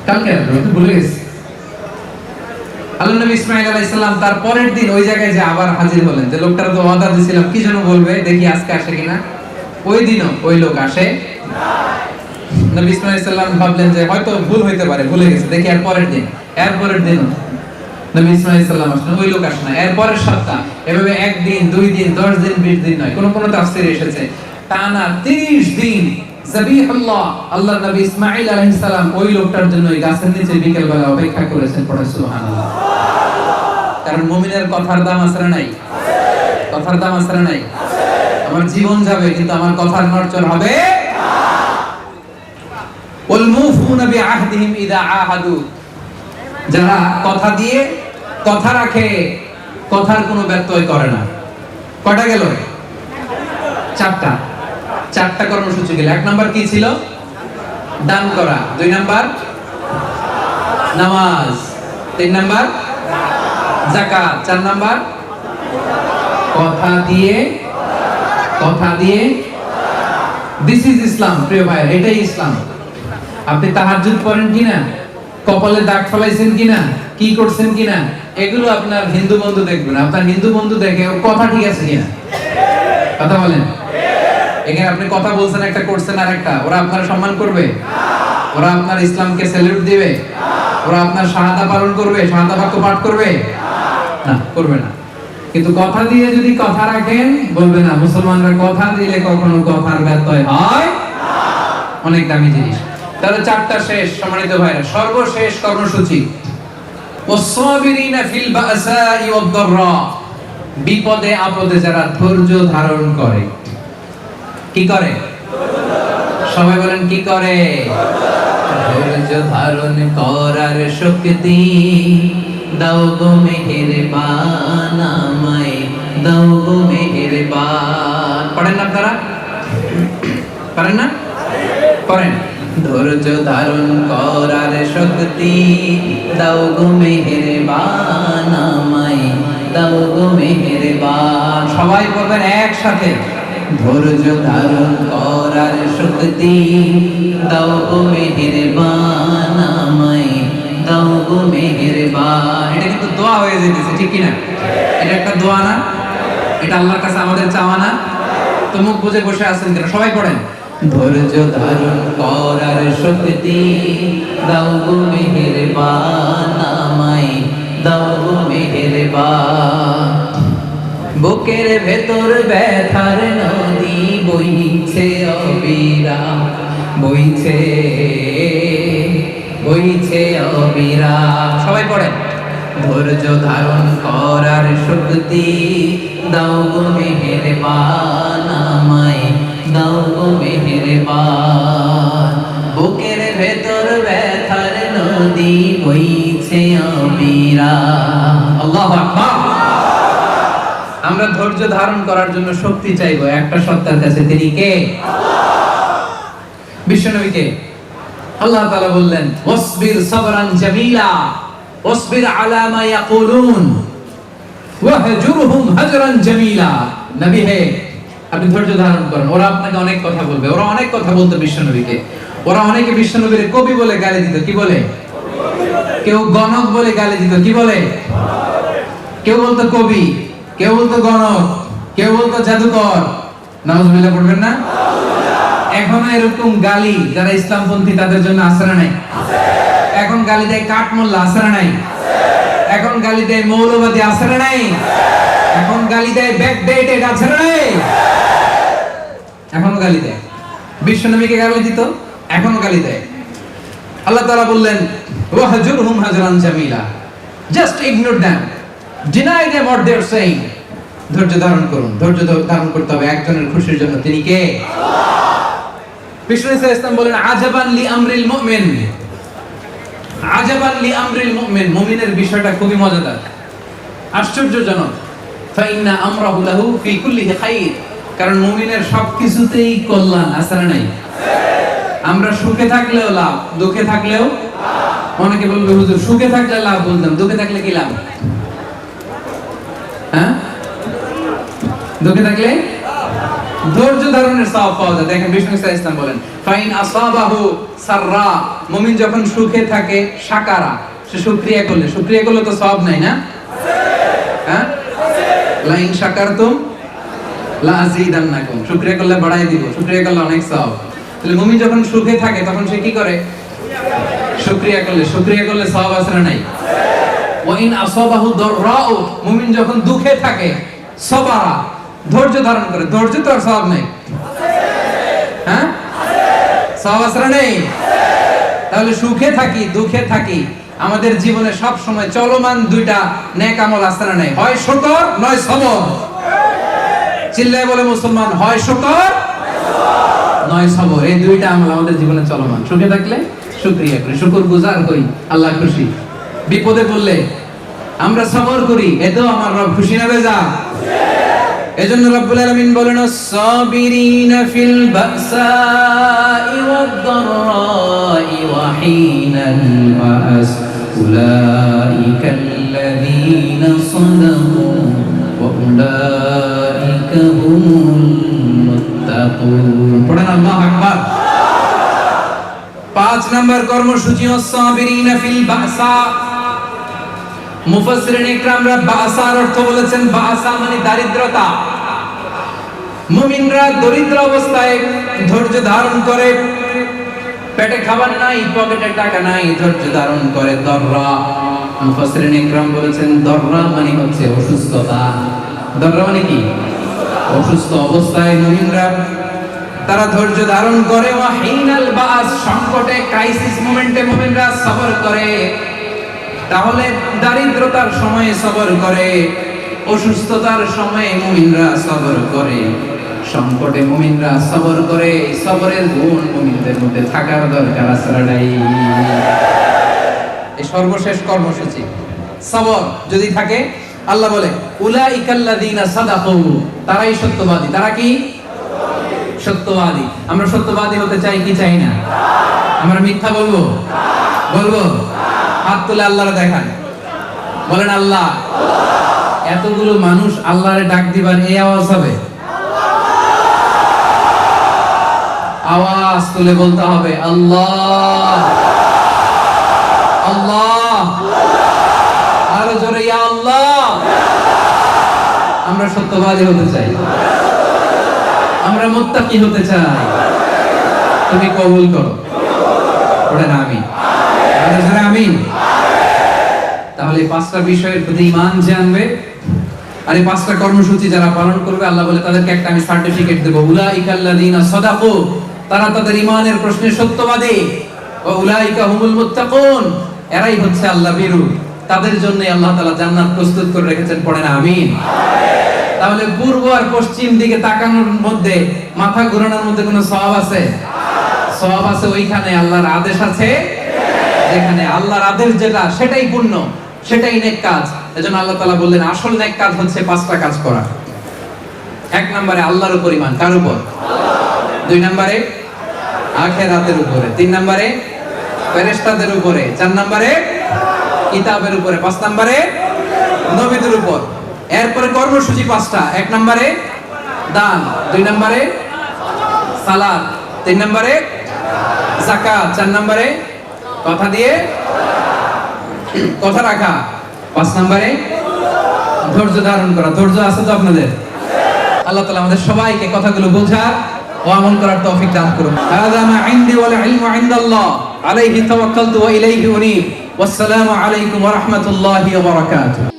কালকে আসবে, তো ভুলে গেছে। আল্লাহ নবী ইসমাঈল আলাইহিস সালাম তার পরের দিন ওই জায়গায় যে আবার হাজির হলেন, যে লোকটার তো ওয়াদা দিয়েছিলাম কি যেন বলবে, দেখি আজকে আসে কিনা। ওই দিনও ওই লোক আসে না। নবী ইসমাঈল আলাইহিস সালাম ভাবলেন যে হয়তো ভুল হইতে পারে, ভুলে গেছে, দেখি আর পরের দিন, এর পরের দিন নবী ইসমাঈল আলাইহিস সালাম আসলেন, ওই লোক আসে না। এর পরের সপ্তাহ, এভাবে একদিন, 2 দিন, 10 দিন, 20 দিন নয়, কোন কোন তাফসীরে এসেছে টানা 30 দিন যাবিহুল্লাহ আল্লাহ নবী ইসমাঈল আলাইহিস সালাম ওই লোকটার জন্য ওই গাছের নিচে বিকেল বেলা অপেক্ষা করেছেন। পড়ে সুবহানাল্লাহ। কারণ মুমিনের কথার দাম আছে না নাই? কথার দাম আছে না নাই? আমার জীবন যাবে কিন্তু আমার কথার নড়চড় হবে না। ওয়াল মুফুনা বিআহদিহিম ইযা আহাদু, যারা কথা দিয়ে কথা রাখে, কথার কোনো ব্যত্যয় করে না। কয়টা গেল? চারটা কর্মসূচি গেল। 1 নাম্বার কি ছিল? দান করা। 2 নাম্বার নামাজ। 3 নাম্বার যাকাত। 4 নাম্বার কথা দিয়ে দিস ইজ ইসলাম। প্রিয় ভাই, এটাই ইসলাম। আপনি তাহাজ্জুদ পড়েন কিনা, কপালে দাগ ফলাইছেন কিনা, কি করছেন কিনা, এগুলো আপনার হিন্দু বন্ধু দেখবে না। আপনার হিন্দু বন্ধু দেখে ওর কথা ঠিক আছে কিনা। কথা বলেন। এখানে আপনি কথা বলছেন একটা, করছেন আর একটা, ওরা আপনার সম্মান করবে? ওরা আপনার ইসলামকে স্যালুট দিবে? ওরা আপনার শাহাদা পালন করবে, শাহাদা বাক্য পাঠ করবে? না, করবে না। কিন্তু কথা দিয়ে যদি কথা রাখেন, বলবে না মুসলমানরা কথা দিলে কখনো কথার ব্যত্যয় হয় না। অনেক দামি জিনিস। তাহলে 4টা শেষ। সম্মানিত ভাইরা, সর্বশেষ কর্মসূচি ওয়াসসাবিরিনা ফিল বাসাই ওয়াদ-দাররা, বিপদে আপদে যারা ধৈর্য ধারণ করে। কি করে? সবাই বলেন কি করে? ধৈর্য ধারণ করার শক্তি দাও গো মেহেরবান, আমায় দাও গো মেহেরবান। পড়েন না আপনারা? পারেন না? পড়েন। ধৈর্য ধারণ করার শক্তি দাও গো মেহেরবান, আমায় দাও গো মেহেরবান। সবাই বলবেন একসাথে, ধৈর্য ধারণ করার শক্তি দাও গো মেহেরবান, আমায় দাও গো মেহেরবান। এটা কিন্তু দোয়া হয়ে যেতেছে, ঠিক কি না? এটা একটা দোয়া না? এটা আল্লাহর কাছে আমাদের চাওয়া না? তো মুখ বুজে বসে আছেন কেন? সবাই পড়েন। ধৈর্য ধারণ করার শক্তি দাও গো মেহেরবান, আমায় দাও গো মেহেরবান। বুকের ভেতর ব্যথার নদী বইছে অবিরাম, বইছে অবিরাম। সবাই পড়েন। ধৈর্য ধারণ করার শক্তি দাও গো মেহেরবান, আমায় দাও গো মেহেরবান। বুকের ভেতর ব্যথার নদী বইছে অবিরাম। আল্লাহু আকবার। আমরা ধৈর্য ধারণ করার জন্য শক্তি চাইবো একটা সত্তার কাছে, তিনি কে? বিশ্বনবী কে? আল্লাহ তাআলা বললেন ওয়াসবির সাবরান জামিলা ওয়াসবির আলা মা ইয়াকুলুন ওয়াহজুরহুম হাজরান জামিলা। নবী হে, আপনি ধৈর্য ধারণ করেন। ওরা আপনাকে অনেক কথা বলবে, ওরা অনেক কথা বলতো বিশ্বনবীকে। ওরা অনেকে বিশ্বনবীর কবি বলে গালি দিত, কি বলে? কেউ গণক বলে গালি দিত, কি বলে? কেউ বলতো কবি, কেউ বলতো গণক, কেউ বলতো জাদুকর। নাউজুবিল্লাহ পড়বেন না? এখনো এরকম গালি যারা ইসলামপন্থী তাদের জন্য আছে না নাই? এখন গালি দেয় কাঠমোল্লা, আছে না নাই? এখন গালি দেয় মৌলবাদী, আছে না নাই? এখন গালি দেয় ব্যাকডেটেড, আছে না নাই? এখনো গালি দেয়। বিশ্বনবীকে গালি দিত, এখনো গালি দেয়। আল্লাহ তাআলা বললেন ওয়াহজুরহুম হাজরান জামিলা, just ignore them, deny them what they are saying. ধৈর্য ধারণ করুন, ধৈর্য ধারণ করতে হবে একজনের খুশির জন্য। তিনি কে? বিষ্ণু ইসলাম বলেন আজাবান লি আমরিল মুমিন, আজাবান লি আমরিল মুমিন, মুমিনের বিষয়টা খুবই মজাদার, আশ্চর্যজনক। ফাইন্না আমরাহু লাহু ফি কুল্লিহি খাইর, কারণ মুমিনের সবকিছুতেই কল্যাণ, আছে না নাই? আমরা সুখে থাকলেও লাভ, দুঃখে থাকলেও লাভ। অনেকে বলবে হুজুর সুখে থাকলে লাভ বলতাম, দুঃখে থাকলে কি লাভ? হ্যাঁ, দুঃখে থাকলে ধৈর্য ধারণের সওয়াব পাওয়া যায়। দেখেন বিষ্ণু ইসলাম বলেন ফাইন আসাবাহু সাররা, মুমিন যখন সুখে থাকে শাকারা, সে শুকরিয়া করলে তো সওয়াব নাই না? হ্যাঁ, লা ইন শাকারতুম লা আযীদান্নাকুম, শুকরিয়া করলে বাড়াই দিব, শুকরিয়া করলে অনেক সওয়াব। তাহলে মুমিন যখন সুখে থাকে তখন সে কি করে? শুকরিয়া করলে সওয়াব আছে না নাই? ওয়া ইন আসাবাহু দাররাউ, মুমিন যখন দুঃখে থাকে সবারা, ধৈর্য ধারণ করে, ধৈর্য তো আর সওয়াব নাই? হ্যাঁ, সওয়াব আছে না নাই? তাহলে সুখে থাকি দুঃখে থাকি, আমাদের জীবনে সব সময় চলমান দুইটা নেক আমল আছে না নাই? হয় শুকর নয় সবর। চিল্লায় বলে মুসলমান, হয় শুকর নয় সবর, এই দুইটা আমল আমাদের জীবনে চলমান। সুখে থাকলে শুকরিয়া করি, শুকরগুজার হই, আল্লাহ খুশি। বিপদে পড়লে আমরা সবর করি, এতেও আমার রব খুশি না বেজা? এজন্য রব্বুল আলামিন বলেন আস-সাবিরিনা ফিল বাসাই ওয়াদ-দাররাই ওয়া হিনাল বাস উলাইকাল্লাযীনা সাদাকু ওয়া উলাইকা হুমুল মুত্তাকুন। পড়েন আল্লাহু আকবার। 5 নাম্বার কর্মসূচি আস-সাবিরিনা ফিল বাসা। মুফাসসিরিন ইকরামরা বাসার অর্থ বলেছেন, বাসা মানে দারিদ্রতা। মুমিনরা দরিদ্র অবস্থায় ধৈর্য ধারণ করে, পেটে খাবার নাই, পকেটে টাকা নাই, ধৈর্য ধারণ করে। দররা, মুফাসসিরিন ইকরাম বলেছেন দররা মানে হচ্ছে অসুস্থতা। দররা মানে কি? অসুস্থ অবস্থায় মুমিনরা তারা ধৈর্য ধারণ করে। ওয়া হিনাল বাস, সংকটে ক্রাইসিস মোমেন্টে মুমিনরা সবর করে। তাহলে দারিদ্রতার সময়ে সবর করে, অসুস্থতার সময়ে মুমিনরা সবর করে, সংকটে মুমিনরা সবর করে। সবরের গুণ মুমিনদের মধ্যে থাকার দরকার আছে না নাই? এই সর্বশেষ কর্মসূচি সবর যদি থাকে, আল্লাহ বলে উলাইকাল্লাযীনা সাদাকু, তারাই সত্যবাদী। তারা কি? সত্যবাদী। আমরা সত্যবাদী হতে চাই কি চাই না? আমরা মিথ্যা বলবো? হাত তুলে আল্লাহরে দেখান, বলেন আল্লাহ। এতগুলো মানুষ আল্লাহরে ডাক দিবার এই আওয়াজ হবে? আওয়াজ তুলে বলতে হবে আল্লাহ আল্লাহ, আরো জোরে ইয়া আল্লাহ। আমরা সত্যবাদী হতে চাই, আমরা মুত্তাকি হতে চাই। তুমি কবুল করো, পড়েন আমিন। আমিন। তাহলে 5টা বিষয়ের প্রতি ঈমান যে আনবে, আর এই 5টা কর্মসূচি যারা পালন করবে, আল্লাহ বলে তাদেরকে একটা আমি সার্টিফিকেট দেব। উলাইকাল্লাযীনা সাদাকু, তারা তাদের ঈমানের প্রশ্নে সত্যবাদী। ওয়া উলাইকা হুমুল মুত্তাকুন, এরাই হচ্ছে আল্লাহ ভীরু। তাদের জন্য আল্লাহ তাআলা জান্নাত প্রস্তুত করে রেখেছেন, পড়েন আমিন। তাহলে পূর্ব আর পশ্চিম দিকে তাকানোর মধ্যে, মাথা ঘোরানোর মধ্যে কোনো সওয়াব আছে? সওয়াব আছে ওইখানে আল্লাহর আদেশ আছে, যেখানে আল্লাহর আদেশ যেটা সেটাই পুণ্য, সেটাই নেক কাজ। এজন্য আল্লাহ তাআলা বললেন আসল নেক কাজ হচ্ছে 5টা কাজ করা। 1 নম্বরে আল্লাহর উপর ঈমান, কার উপর? 2 নম্বরে আখিরাতের উপরে, 3 নম্বরে ফেরেশতাদের উপরে, 4 নম্বরে কিতাবের উপরে, 5 নম্বরে নবীদের উপর। এরপরে কর্মসূচি 5টা। 1 নম্বরে দান, 2 নম্বরে সালাত, 3 নম্বরে যাকাত। 4 নম্বরে কথা দিয়ে কথা রাখা। 5 নম্বরে ধৈর্য ধারণ করা। ধৈর্য আছে তো আপনাদের? আল্লাহ তাআলা আমাদের সবাইকে কথাগুলো বোঝার ও আমল করার তৌফিক দান করুন। হাযা মা ইনদি ওয়াল ইলমু ইনদাল্লাহ আলাইহি তাওয়াক্কালতু ওয়া ইলাইহি উনীব। ওয়াসসালামু আলাইকুম ওয়া রাহমাতুল্লাহি ওয়া বারাকাতুহু।